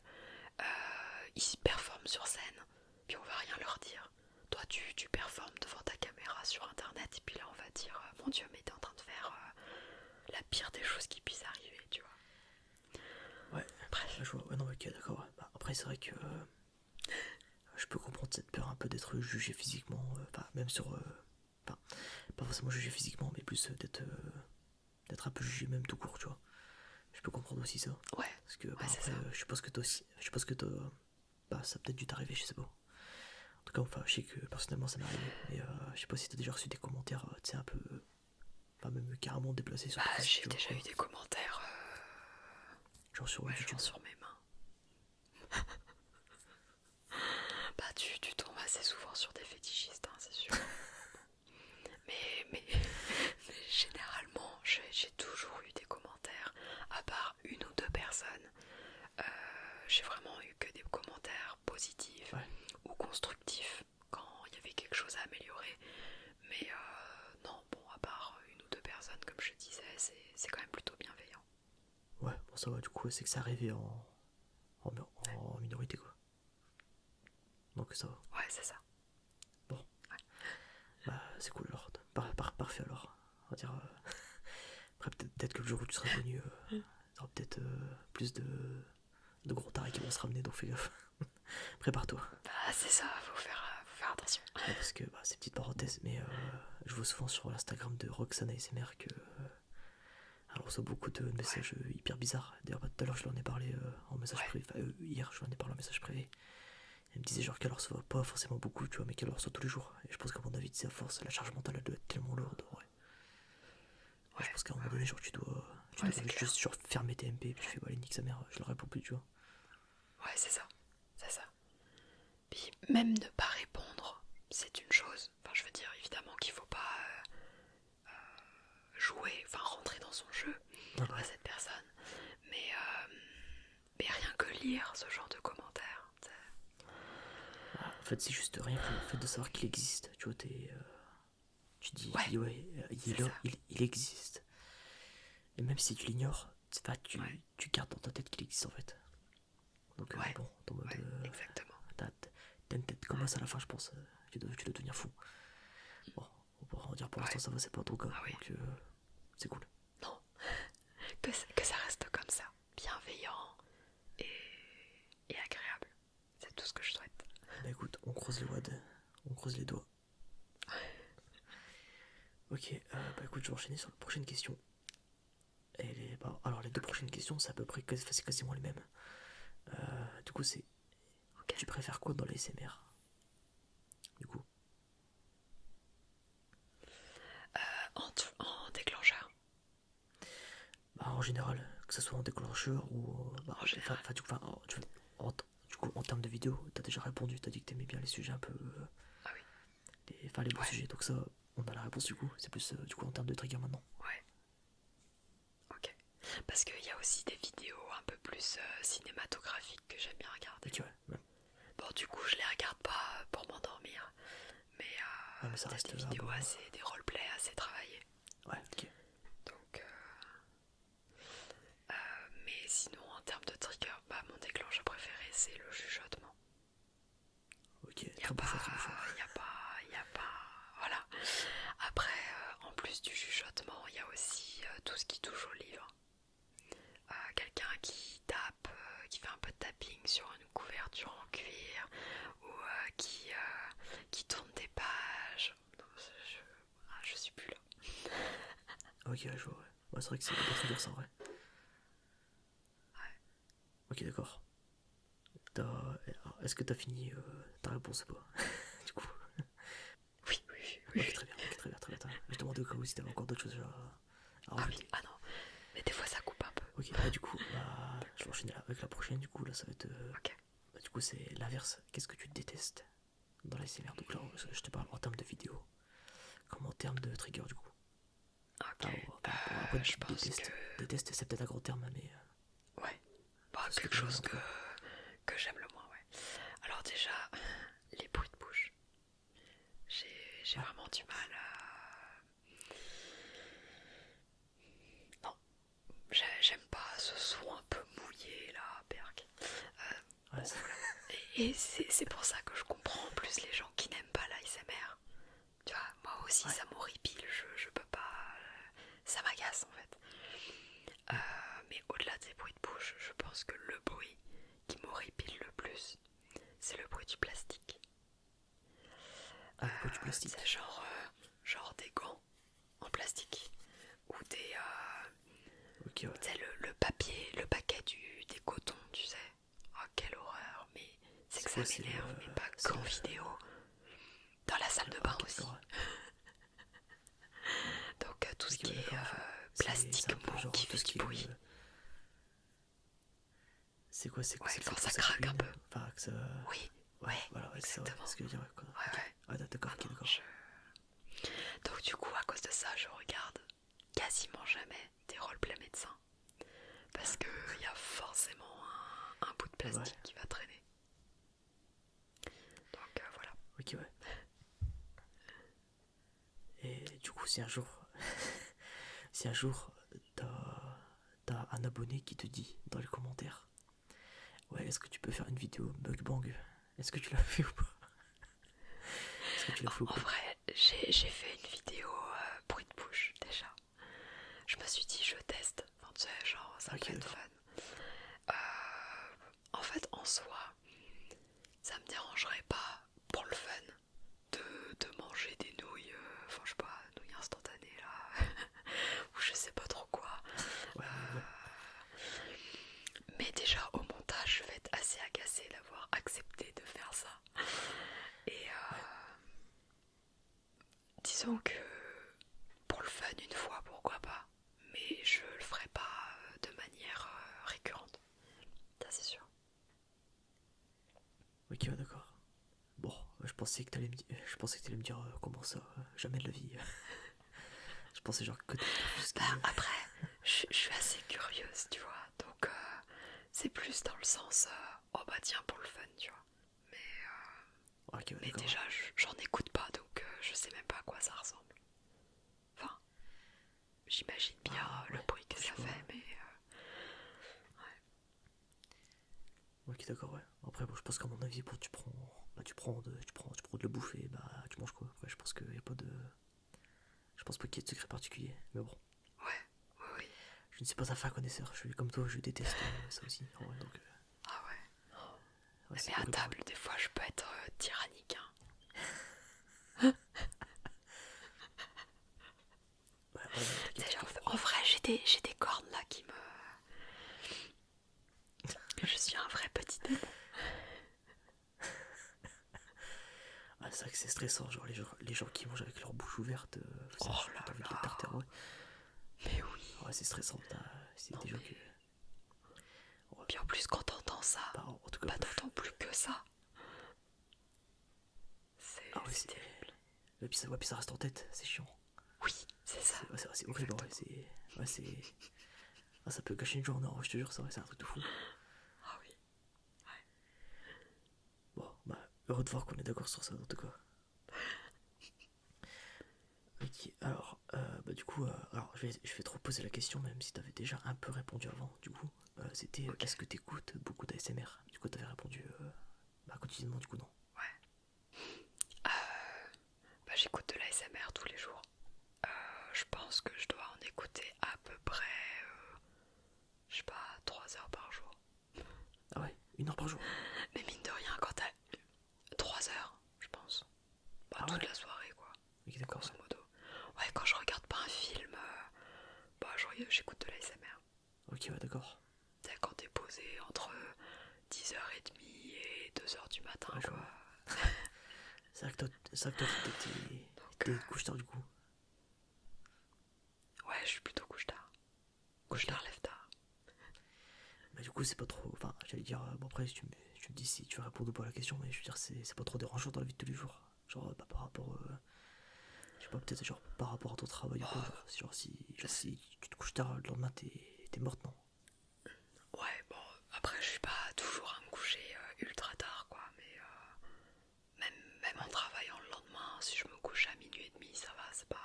ils performent sur scène, puis on va rien leur dire. Toi, tu performes devant ta caméra sur internet, et puis là, on va dire mon Dieu, mais t'es en train de faire la pire des choses qui puissent arriver, tu vois. Ouais. Bref. Je vois. Ouais, non, ok, d'accord. Ouais. Bah, après, c'est vrai que je peux comprendre cette peur un peu d'être jugé physiquement. Enfin, même sur. Enfin, pas forcément jugé physiquement, mais plus d'être un peu jugé même tout court, tu vois. Je peux comprendre aussi ça. Ouais, Parce que, bah, ouais, c'est après, ça. je suppose que toi aussi. Je suppose que toi. Bah, ça a peut-être dû t'arriver, je sais pas. En tout cas, enfin, je sais que personnellement ça m'est arrivé. Mais je sais pas si t'as déjà reçu des commentaires, tu sais, un peu. Enfin, même carrément déplacés sur Bah, ton physique, j'ai tu vois, déjà quoi. eu des commentaires, Genre sur ouais, YouTube. genre sur mes mains. Bah, tu tombes assez souvent sur des fétichistes, hein, c'est sûr. Mais généralement, j'ai toujours eu des commentaires, à part une ou deux personnes. J'ai vraiment eu que des commentaires positifs Ouais. ou constructifs quand il y avait quelque chose à améliorer. Mais non, bon, à part une ou deux personnes, comme je disais, c'est quand même plutôt bienveillant. Ouais, bon, ça va, du coup, c'est que c'est arrivé en minorité, quoi. Donc ça va. Ouais, c'est ça. Bon, bah, c'est cool alors. Parfait alors. On va dire. Après, peut-être que le jour où tu seras connu, il y aura peut-être plus de gros tarés qui vont se ramener, donc fais gaffe. Prépare-toi. Bah, c'est ça, faut faire attention. Ouais, parce que, bah, c'est petite parenthèse, mais je vois souvent sur l'Instagram de Roxane ASMR que. Elle reçoit beaucoup de messages hyper bizarres. D'ailleurs, bah, tout à l'heure, je lui en ai parlé en message Ouais. privé. Enfin, hier, je lui en ai parlé en message privé. Elle me disait genre qu'elle en reçoit pas forcément beaucoup, tu vois, mais qu'elle en reçoit tous les jours. Et je pense qu'à mon avis, c'est à force, la charge mentale, elle doit être tellement lourde. Ouais. Ouais. Je pense qu'à un moment donné, genre, tu dois Ouais, c'est juste genre, fermer tes MP, puis tu fais, bah, allez, nique sa mère, je leur réponds plus, tu vois. Ouais, c'est ça. C'est ça. Puis même ne pas répondre, c'est une chose. Enfin, je veux dire, évidemment qu'il faut pas jouer, enfin rentrer dans son jeu Ah bah, à cette personne. Mais rien que lire ce genre de commentaires. bah, en fait, c'est juste rien que le fait de savoir qu'il existe, tu vois, Ouais, tu dis, ouais, c'est ça. il existe. Et même si tu l'ignores, Ouais. tu gardes dans ta tête qu'il existe en fait. Donc, Ouais, bon, en mode. ouais, exactement. T'as une tête comme ça à la fin, je pense. Tu dois devenir fou. Bon, on va dire pour l'instant, Ouais. ça va, c'est pas ton cas. Ah oui. Donc, c'est cool. Non, que ça reste comme ça, bienveillant et, et agréable. C'est tout ce que je souhaite. Bah écoute, on croise les wads, on croise les doigts. Ok, bah écoute, je vais enchaîner sur la prochaine question. Alors les deux prochaines questions, c'est à peu près c'est quasiment les mêmes. Du coup, c'est Ok. tu préfères quoi dans les SMR? Du coup, En déclencheur. bah en général, que ce soit en déclencheur ou bah, En général. du coup, du coup, en termes de vidéo, t'as déjà répondu, t'as dit que t'aimais bien les sujets un peu, Ah oui. les beaux Ouais. sujets. Donc ça, on a la réponse du coup. C'est plus du coup en termes de trigger maintenant. Ouais. Ok. Parce qu'il y a aussi des vidéos un peu plus cinématographiques que j'aime bien regarder. Ok, ouais. Bon, du coup, je les regarde pas pour m'endormir. Mais, Ouais, mais ça reste des vidéos bon. assez, des roleplays assez travaillés. Ouais, ok. Donc, mais sinon, en termes de trigger, bah, mon déclencheur préféré, c'est le chuchotement. Ok, Il n'y a très bon pas, choix, très bon choix. y a pas, voilà. Après, en plus du chuchotement, il y a aussi tout ce qui touche au livre. Quelqu'un qui tape, qui fait un peu de tapping sur une couverture en cuir, ou qui tourne des pages. Non, je suis plus là. Ok, ouais, je vois, ouais. Ouais, c'est vrai que c'est des bons triggers, ça, en vrai. Ouais. Ok, d'accord. Est-ce que t'as fini ta réponse ou pas? Du coup. Oui, oui, oui, oui. Ok, très bien, ok, très bien, très bien. Très bien. Je demandais au cas où si t'avais encore d'autres choses à Ah oui, rajouter. ah non, mais des fois ça coupe un peu. Ok, bah du coup, bah, je vais enchaîner avec la prochaine, du coup, là, ça va être... Ok. bah, du coup, c'est l'inverse. Qu'est-ce que tu détestes dans la SMR? Donc là, je te parle en termes de vidéo, comme en termes de trigger, du coup. Ok. Bon, après, Je pense que... déteste, c'est peut-être un gros terme, mais Ouais. Bah, c'est ce que quelque t'aimes bien, en chose tout cas. que j'aime le moins, ouais. Alors déjà, les bruits de bouche. J'ai Ouais, vraiment du mal à... Non, j'aime pas ce son un peu mouillé, là, Berk. ouais, Bon, voilà. Et c'est pour ça que je comprends en plus les gens qui n'aiment pas l'ASMR. Tu vois, moi aussi, ouais. ça m'horripile, je peux pas... ça m'agace, en fait. Mais au-delà des bruits de bouche, je pense que le bruit qui m'horripile le plus, c'est le bruit du plastique. Ah, le pot du C'est plastique. genre des gants en plastique ou des Ok, ouais. tu sais, le papier, le paquet des cotons, tu sais. Oh, quelle horreur, mais c'est C'est que ça quoi, m'énerve, mais pas c'est qu'en le... vidéo, dans la salle de Ah, bain ok, d'accord, aussi. ouais. Donc tout ce Ok, ouais, qui est d'accord, je vois. C'est plastique un peu mou genre qui tout fait ce du qui est... bruit. c'est quoi, c'est Ouais, le quand fait que ça ça craque un cuisine? peu. Enfin, que ça... Oui, Ouais, ouais, voilà, ouais, c'est ça, ouais. exactement. C'est ce que je veux dire, ouais, quoi. Ouais, Ok. ouais. Ouais, d'accord, Ah ok, non, d'accord. Donc du coup, à cause de ça, je regarde quasiment jamais des roleplay médecins. Parce qu'il y a forcément un bout de Ouais, plastique qui va traîner. Donc voilà. ok, ouais. Et du coup, si un jour t'as un abonné qui te dit dans les commentaires, ouais, est-ce que tu peux faire une vidéo mukbang? Est-ce que tu l'as fait ou pas? Est-ce que tu l'as fait ou En pas? vrai, j'ai fait une vidéo bruit de bouche déjà. Je me suis dit, je teste. Enfin, tu sais, genre, ça Ok, peut être d'accord. fun. En fait, en soi, ça me dérangerait pas pour le fun de manger des nouilles, enfin, je sais pas, nouilles instantanées là, ou je sais pas trop quoi. Ouais, mais bon. Mais déjà, au montage, je vais être assez agacée d'avoir accepté de faire ça. Et Ouais, disons que pour le fun, une fois, pourquoi pas. Mais je le ferai pas de manière récurrente. Ça, c'est sûr. ok, ouais, d'accord. Bon, je pensais que t'allais me dire comment ça, jamais de la vie. Je pensais genre que t'allais Bah, t'offusquer. après, je suis assez curieuse, tu vois. Donc, c'est plus dans le sens, oh bah tiens, pour le fun, tu vois. Ok, ouais, Mais d'accord, déjà, ouais. j'en écoute pas, donc je sais même pas à quoi ça ressemble. Enfin, j'imagine bien Bah, le ouais, bruit que je sais ça pas, fait, ouais. mais Ok, d'accord, ouais. Après, bon, je pense qu'à mon avis, bon, tu prends de la bouffe et bah, tu manges quoi. Après, je pense qu'il y a pas de. Je pense pas qu'il y ait de secret particulier. Mais bon, ouais, oui, oui. je ne suis pas un fin connaisseur. Je suis comme toi, je déteste ça aussi. En vrai, donc, Ah ouais. ouais, Mais c'est à horrible, ouais. table, des fois, je peux être tyrannique, hein. Ouais, ouais, non, Tu t'inquiète, sais, je te en comprends. vrai, j'ai des cornes là qui me... Je suis un vrai petit démon. Ah, c'est vrai que c'est stressant, genre les gens qui mangent avec leur bouche ouverte, Oh t'as là envie de les tarter, là. ouais. Mais oui. Ah ouais, c'est stressant, c'est Non des gens que. mais... Ouais, Puis en plus, quand t'entends ça, bah, en tout cas, bah t'entends plus que ça. ah ouais, C'est c'est. terrible. Ouais, puis ça reste en tête, c'est chiant. Oui, c'est ça. C'est horrible, ouais, Exactement. Ouais, c'est. Ah, ça peut gâcher une journée, je te jure, c'est un truc de fou. Ah oui. Bon, bah, heureux de voir qu'on est d'accord sur ça, en tout cas. du coup, alors je vais te reposer la question, même si t'avais déjà un peu répondu avant. Du coup, c'était Ok. est-ce que t'écoutes beaucoup d'ASMR? Du coup, t'avais répondu quotidiennement, du coup, non. Ouais. Bah, j'écoute de l'ASMR tous les jours. Je pense que je dois en écouter à peu près, je sais pas, 3 heures par jour. Ah ouais, 1 heure par jour. Mais mine de rien, quand t'as 3 heures, je pense. Bah, Ah toute ouais. la soirée, quoi. Ok, d'accord, Grosso ouais. modo. Ouais, quand je regarde pas un film, bah, j'écoute de l'ASMR. Ok, ouais, d'accord. Tu sais, quand t'es posé entre 10h30 et 2h du matin, Ouais, je quoi. vois. C'est vrai que toi, Donc, t'es couche tard, du coup. ouais, je suis plutôt couche tard. Couche Ok. tard, lève tard. Bah, du coup, c'est pas trop. Enfin, j'allais dire. Bon, après, tu me dis si tu veux répondre ou pas à la question, mais je veux dire, c'est pas trop dérangeant dans la vie de tous les jours. Genre, par rapport. Je sais pas, peut-être genre par rapport à ton travail ou quoi. Oh, Genre, si tu te couches tard, le lendemain, t'es morte, non? ouais, bon, après, je suis pas toujours à me coucher ultra tard, quoi. Mais même en Ouais. travaillant le lendemain, si je me couche à minuit et demi, ça va, c'est pas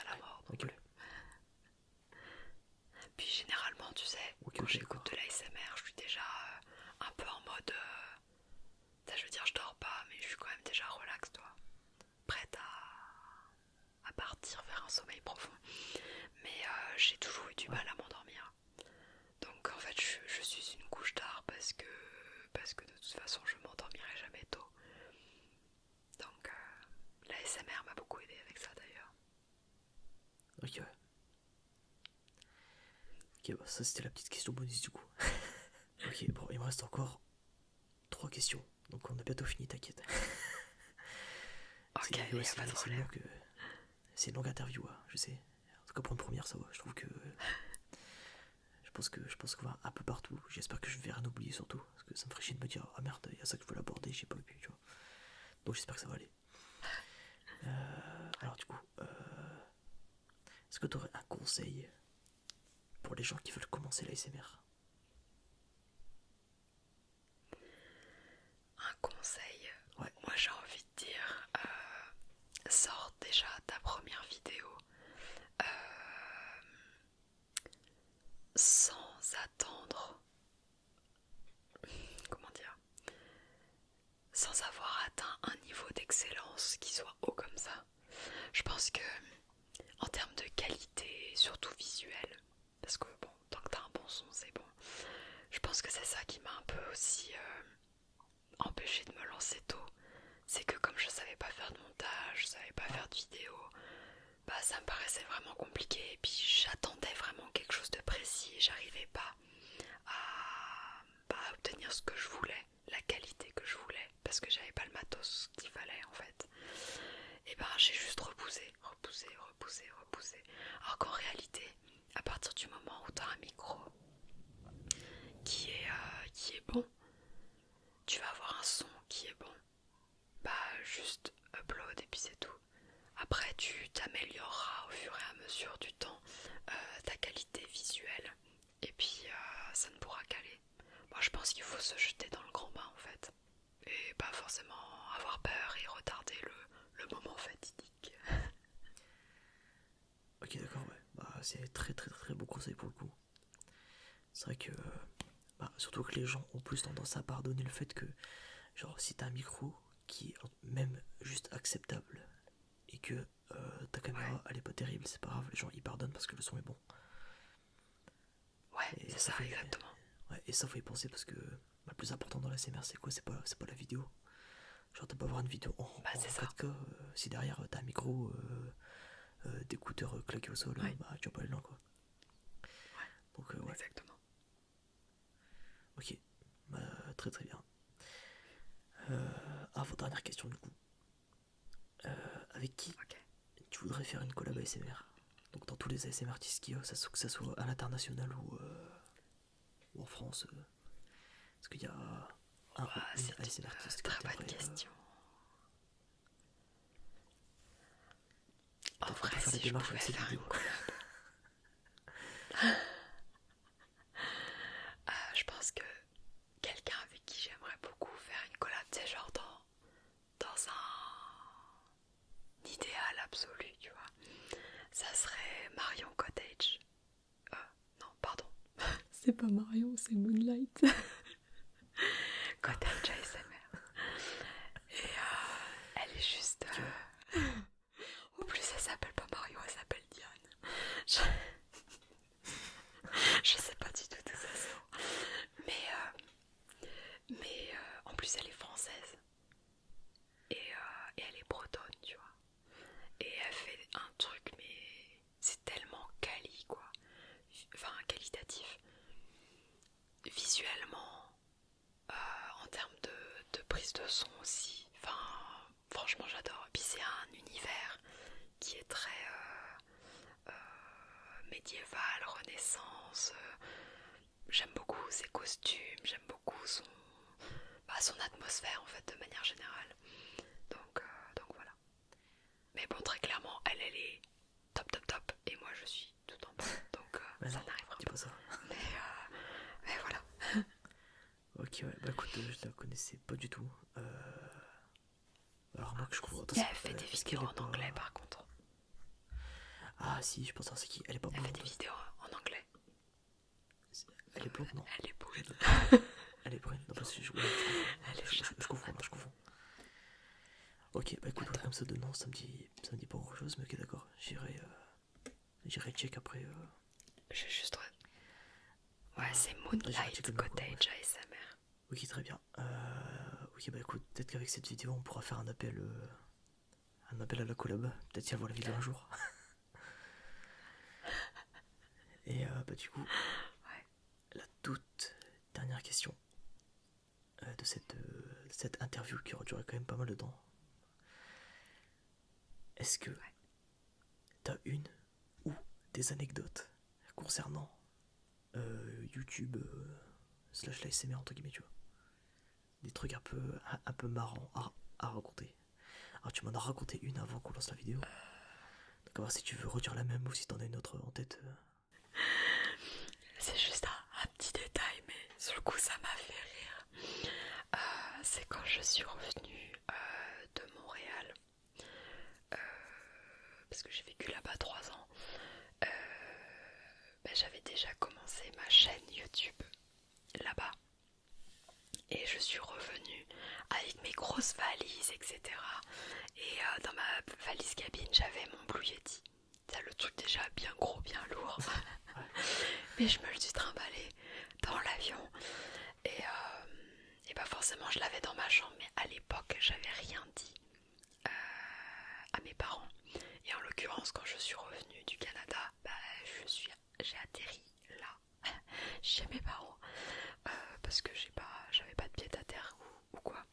la Ouais. mort non Ok, plus. ouais. Puis généralement, tu sais, Ok, quand ok, j'écoute d'accord. de l'ASMR, je suis déjà un peu en mode. Ça, je veux dire, je dors pas, mais je suis quand même déjà relax, toi. Prête à partir vers un sommeil profond. Mais j'ai toujours eu du Ouais. mal à m'endormir. Donc en fait, je suis une couche tard parce que de toute façon, je m'endormirai jamais tôt. Donc l'ASMR m'a beaucoup aidé avec ça d'ailleurs. Ok, ouais. Ok, bah, ça, c'était la petite question bonus, du coup. Ok, bon, il me reste encore 3 questions. Donc, on a bientôt fini, t'inquiète. Ok, Ouais, y a pas de c'est une problème. c'est une longue interview, hein, je sais. En tout cas, pour une première, ça va. Je trouve que. Je pense qu'on va un peu partout. J'espère que je vais rien oublier, surtout. Parce que ça me ferait chier de me dire, ah merde, il y a ça que je veux l'aborder, j'ai pas vu, tu vois. Donc, j'espère que ça va aller. Alors, du coup, est-ce que tu aurais un conseil pour les gens qui veulent commencer l'ASMR? Un conseil, Ouais, moi j'ai envie de dire, sors déjà ta première vidéo euh, sans attendre, comment dire, sans avoir atteint un niveau d'excellence qui soit haut comme ça. Je pense que en termes de qualité, surtout visuelle, parce que bon, tant que t'as un bon son, c'est bon. Je pense que c'est ça qui m'a un peu aussi empêché de me lancer tôt. C'est que comme je savais pas faire de montage, je savais pas faire de vidéo, bah ça me paraissait vraiment compliqué. Et puis j'attendais vraiment quelque chose de précis et j'arrivais pas à obtenir ce que je voulais, la qualité que je voulais, parce que j'avais pas le matos qu'il fallait en fait. Et ben j'ai juste repoussé. Alors qu'en réalité, à partir du moment où tu as un micro qui est bon, tu vas avoir un son qui est bon. Bah juste upload et puis c'est tout. Après tu t'amélioreras au fur et à mesure du temps ta qualité visuelle et puis ça ne pourra qu'aller. Moi je pense qu'il faut se jeter dans le grand bain en fait. Et pas forcément avoir peur et retarder le moment fatidique. ok, d'accord, ouais. Bah, c'est très, très, très bon conseil pour le coup. C'est vrai que. Bah, surtout que les gens ont plus tendance à pardonner le fait que, genre, si t'as un micro qui est même juste acceptable et que ta Ouais, caméra elle est pas terrible, c'est pas grave, les gens ils pardonnent parce que le son est bon. ouais, Et c'est ça ça faut y, exactement. ouais, et ça faut y penser parce que le plus important dans la CMR c'est quoi? C'est pas la vidéo. Genre t'as pas voir une vidéo Bah en c'est ça. 4K si derrière t'as un micro, d'écouteurs claqués au sol, Ouais, bah tu vas pas aller loin quoi. Donc ouais, ouais, exactement. ok, bah, très très bien. Votre dernière question du coup. Avec qui Ok. tu voudrais faire une collab ASMR? Donc dans tous les ASMR artistes qu'il y a, que ça soit à l'international ou en France. Est-ce qu'il y a un ou Bah, une c'est ASMR une artiste que très bonne t'aimerais question. En peut-être qu'on vrai, peut faire la si je démarche pouvais avec cette faire vidéo? une collab, je pense que quelqu'un avec qui j'aimerais beaucoup faire une collab, tu sais, genre dans un idéal absolu, tu vois. Ça serait Marion Cottage. Non, pardon. C'est pas Marion, c'est Moonlight. Cottage ASMR. Et elle est juste... En plus, elle s'appelle pas Marion, elle s'appelle Diane. Je sais pas du tout d'où ça sort. Mais en plus, elle est française. Et elle est bretonne, tu vois. Et elle fait un truc, mais c'est tellement quali, quoi. Enfin, qualitatif. Visuellement, en termes de prise de son aussi. Enfin, franchement, j'adore. Et puis c'est un univers qui est très médiéval, renaissance. J'aime beaucoup ses costumes, j'aime beaucoup son atmosphère en fait de manière générale. Donc voilà. Mais bon, très clairement, elle est top. Et moi je suis tout en bas. Donc ça n'arrivera pas ça. Mais voilà. Ok, ouais, bah écoute, je la connaissais pas du tout. Alors moi que je couvre... Elle fait des vidéos en anglais par contre. Ah si, je pense à c'est qui. Elle est pas blonde. Elle fait des vidéos en anglais. Elle est blonde, non? Elle est brune. Elle est brune. Non, parce que je confonds. Ok, bah écoute, comme ça de nom, ça me dit pas grand chose, mais ok, d'accord. J'irai check après. J'ai juste... Ouais, c'est Moonlight Cottage ASMR. Ok, très bien. Ok, bah écoute, peut-être qu'avec cette vidéo, on pourra faire un appel à la collab. Peut-être si elle voit la vidéo un jour. Et bah du coup, la toute dernière question de cette interview qui aura duré quand même pas mal de temps. Est-ce que t'as une ou des anecdotes concernant YouTube / l'ASMR entre guillemets, tu vois, des trucs un peu marrants à raconter? Alors tu m'en as raconté une avant qu'on lance la vidéo, donc on va voir si tu veux redire la même ou si t'en as une autre en tête. C'est juste un petit détail, mais sur le coup ça m'a fait rire. C'est quand je suis revenue de Montréal, parce que j'ai vécu là-bas 3 ans. J'avais déjà commencé ma chaîne YouTube là-bas. Et je suis revenue avec mes grosses valises, etc. Et dans ma valise cabine, j'avais mon Blue Yeti. C'est le truc déjà bien gros, bien lourd. Mais je me le suis trimballé dans l'avion. Et bah forcément, je l'avais dans ma chambre. Mais à l'époque, j'avais rien dit à mes parents. Et en l'occurrence, quand je suis revenue du Canada, j'ai atterri là, chez mes parents. Parce que j'avais pas de pied à terre ou quoi.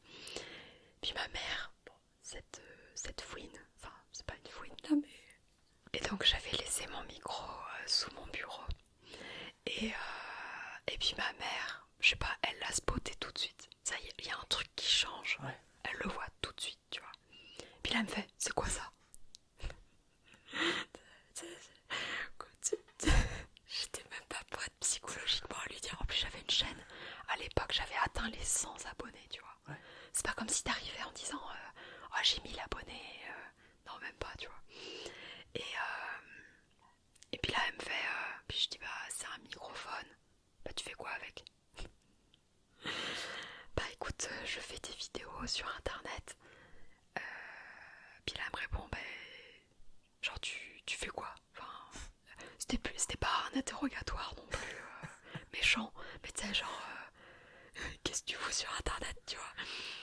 Puis ma mère, bon, cette fouine, enfin c'est pas une fouine là, mais... Et donc j'avais laissé mon micro sous mon bureau. Et puis ma mère, je sais pas, elle l'a spoté tout de suite. Ça y est, il y a un truc qui change. Ouais. Elle le voit tout de suite, tu vois. Puis là elle me fait, c'est quoi ça? J'étais même pas prête psychologiquement à lui dire. En plus j'avais une chaîne. À l'époque j'avais atteint les 100 abonnés, tu vois. Ouais. C'est pas comme si t'arrivais en disant oh, j'ai 1000 abonnés. Non, même pas, tu vois. Et puis là elle me fait puis je dis bah c'est un microphone. Bah tu fais quoi avec? Bah écoute, je fais des vidéos sur internet. Puis là elle me répond bah genre tu fais quoi? Enfin, c'était pas un interrogatoire non plus méchant, mais tu sais genre qu'est-ce que tu fous sur internet, tu vois?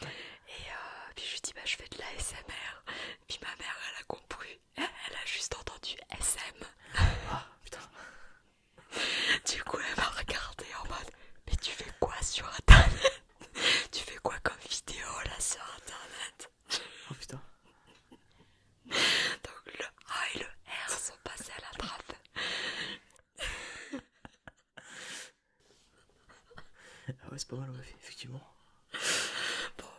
Et puis je lui dis bah je fais de la SMR. Puis ma mère elle a compris, elle a juste entendu SM. Ah putain. Du coup elle m'a regardé en mode mais tu fais quoi sur internet? Tu fais quoi comme vidéo là sur internet? Oh putain. Donc le A et le R sont passés à la trappe. Ah ouais, c'est pas mal, ouais, effectivement. Bon,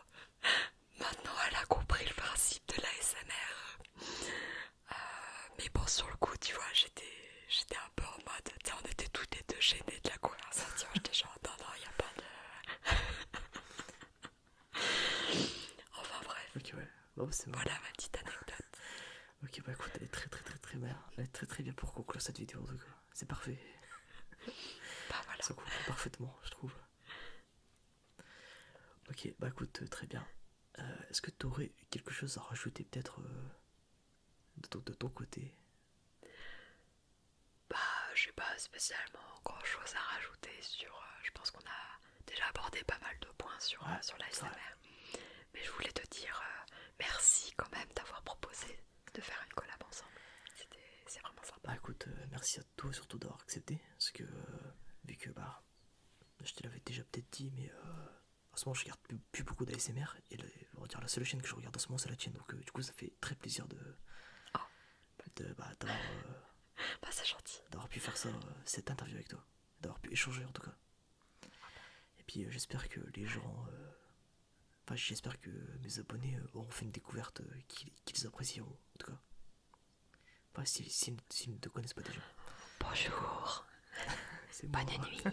maintenant elle a compris le principe de l'ASMR. Mais bon, sur le coup, tu vois, j'étais un peu en mode, tu sais, on était toutes les deux gênées de la conversation. J'étais genre, non, il a pas de... Enfin bref. Ok, ouais. Bon, c'est marrant. Voilà ma petite anecdote. Ok, bah écoute, elle est très bien. Elle est très bien pour conclure cette vidéo en tout cas. C'est parfait. Bah voilà. Ça conclut parfaitement, je trouve. Ok, bah écoute, très bien. Est-ce que tu aurais quelque chose à rajouter peut-être de ton côté? Bah, j'ai pas spécialement grand chose à rajouter sur. Je pense qu'on a déjà abordé pas mal de points sur, Ouais, sur c'est vrai. l'ASMR. Mais je voulais te dire merci quand même d'avoir proposé de faire une collab ensemble. C'est vraiment sympa. Bah écoute, merci à toi surtout d'avoir accepté. Parce que, vu que, bah, je te l'avais déjà peut-être dit, mais en ce moment je regarde plus beaucoup d'ASMR. Et on va dire la seule chaîne que je regarde en ce moment c'est la tienne. Donc du coup ça fait très plaisir Oh, bah, bah c'est gentil. d'avoir pu faire ça, cette interview avec toi. D'avoir pu échanger en tout cas. Et puis j'espère que les gens... Enfin j'espère que mes abonnés auront fait une découverte qu'ils apprécieront en tout cas. Enfin s'ils ne te connaissent pas déjà. Bonjour. C'est moi. Bonne nuit.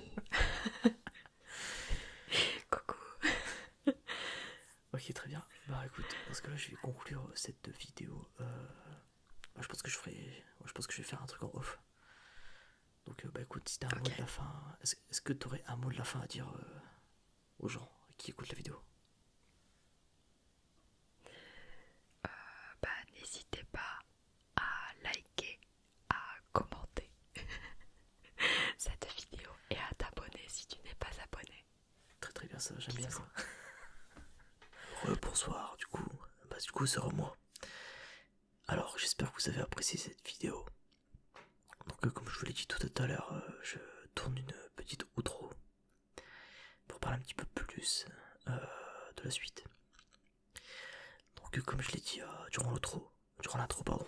Coucou. Ok, très bien. Bah écoute, parce que là je vais conclure cette vidéo. Bah, je pense que je vais faire un truc en off. Donc bah écoute, si t'as un mot Ok. de la fin, est-ce que t'aurais un mot de la fin à dire aux gens qui écoutent la vidéo? Bah n'hésitez pas à liker, à commenter cette vidéo et à t'abonner si tu n'es pas abonné. Très bien ça, j'aime bien Bisous. ça. Bonsoir, du coup c'est moi. Alors j'espère que vous avez apprécié cette vidéo. Donc comme je vous l'ai dit tout à l'heure, je tourne une petite outro pour parler un petit peu plus de la suite. Donc comme je l'ai dit durant l'intro pardon,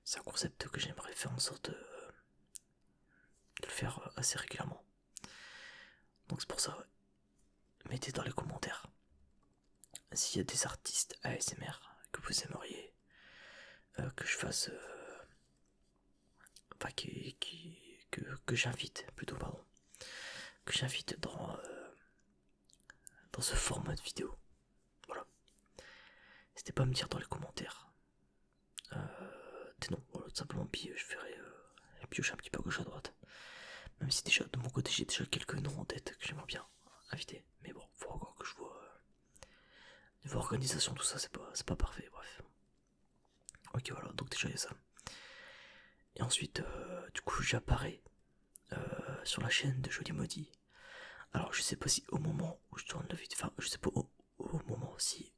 c'est un concept que j'aimerais faire en sorte de le faire assez régulièrement. Donc c'est pour ça, ouais. Mettez dans les commentaires s'il y a des artistes ASMR que vous aimeriez que je fasse, enfin que j'invite plutôt pardon, que j'invite dans ce format de vidéo. Voilà. N'hésitez pas à me dire dans les commentaires. Des noms, voilà, tout simplement, puis je ferai piocher un petit peu à gauche à droite. Même si déjà de mon côté j'ai déjà quelques noms en tête que j'aimerais bien inviter. Mais bon, faut encore que je vois niveau organisation, tout ça, c'est pas parfait, bref. Ok voilà, donc déjà il y a ça. Et ensuite, du coup j'apparais sur la chaîne de Joli Maudit. Alors je sais pas si au moment où je tourne la vidéo, enfin je sais pas au moment si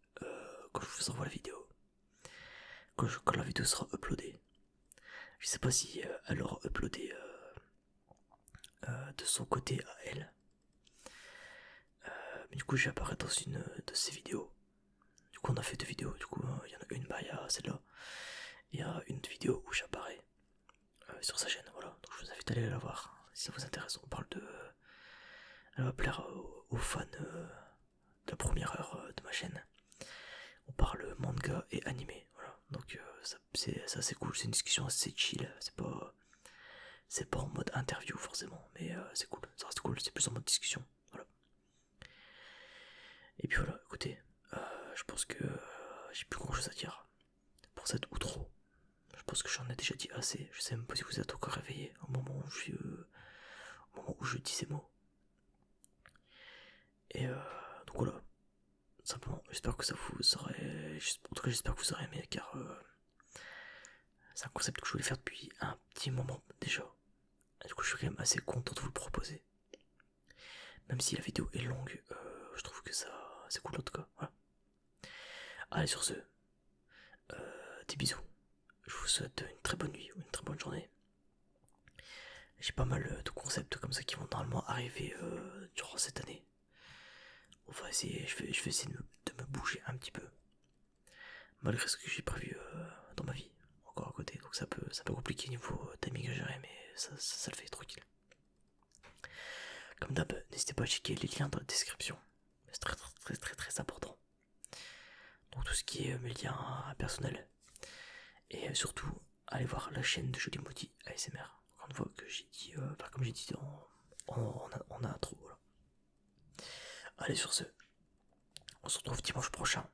quand je vous envoie la vidéo, quand la vidéo sera uploadée, je sais pas si elle aura uploadé de son côté à elle. Mais du coup j'apparais dans une de ces vidéos. Du coup on a fait deux vidéos, du coup il y en a une, bah il y a celle-là. Il y a une vidéo où j'apparais sur sa chaîne, voilà. Donc je vous invite à aller la voir si ça vous intéresse. On parle de... Elle va plaire aux fans de la première heure de ma chaîne. On parle manga et animé, voilà. Donc c'est assez cool, c'est une discussion assez chill, c'est pas en mode interview forcément, mais c'est cool, ça reste cool, c'est plus en mode discussion, voilà. Et puis voilà, écoutez, je pense que j'ai plus grand chose à dire pour cette outro. Je pense que j'en ai déjà dit assez, je sais même pas si vous êtes encore réveillé au moment où je dis ces mots. Et donc voilà, simplement, j'espère que ça vous aurait... En tout cas j'espère que vous aurez aimé, car c'est un concept que je voulais faire depuis un petit moment déjà. Et du coup je suis quand même assez content de vous le proposer. Même si la vidéo est longue, je trouve que ça c'est cool en tout cas. Voilà. Allez sur ce, des bisous. Je vous souhaite une très bonne nuit ou une très bonne journée. J'ai pas mal de concepts comme ça qui vont normalement arriver durant cette année. On va essayer, je vais essayer de me bouger un petit peu. Malgré ce que j'ai prévu dans ma vie, encore à côté. Donc ça peut compliquer niveau timing à gérer, mais ça le fait tranquille. Comme d'hab, n'hésitez pas à checker les liens dans la description. C'est très important. Donc tout ce qui est mes liens personnels. Et surtout, allez voir la chaîne de Joli Maudit ASMR. Encore une fois que j'ai dit, comme j'ai dit en intro. Voilà. Allez sur ce, on se retrouve dimanche prochain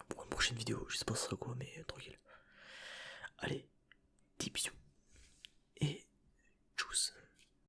pour une prochaine prochaine vidéo. Je sais pas ce sera quoi, mais tranquille. Allez, 10 bisous.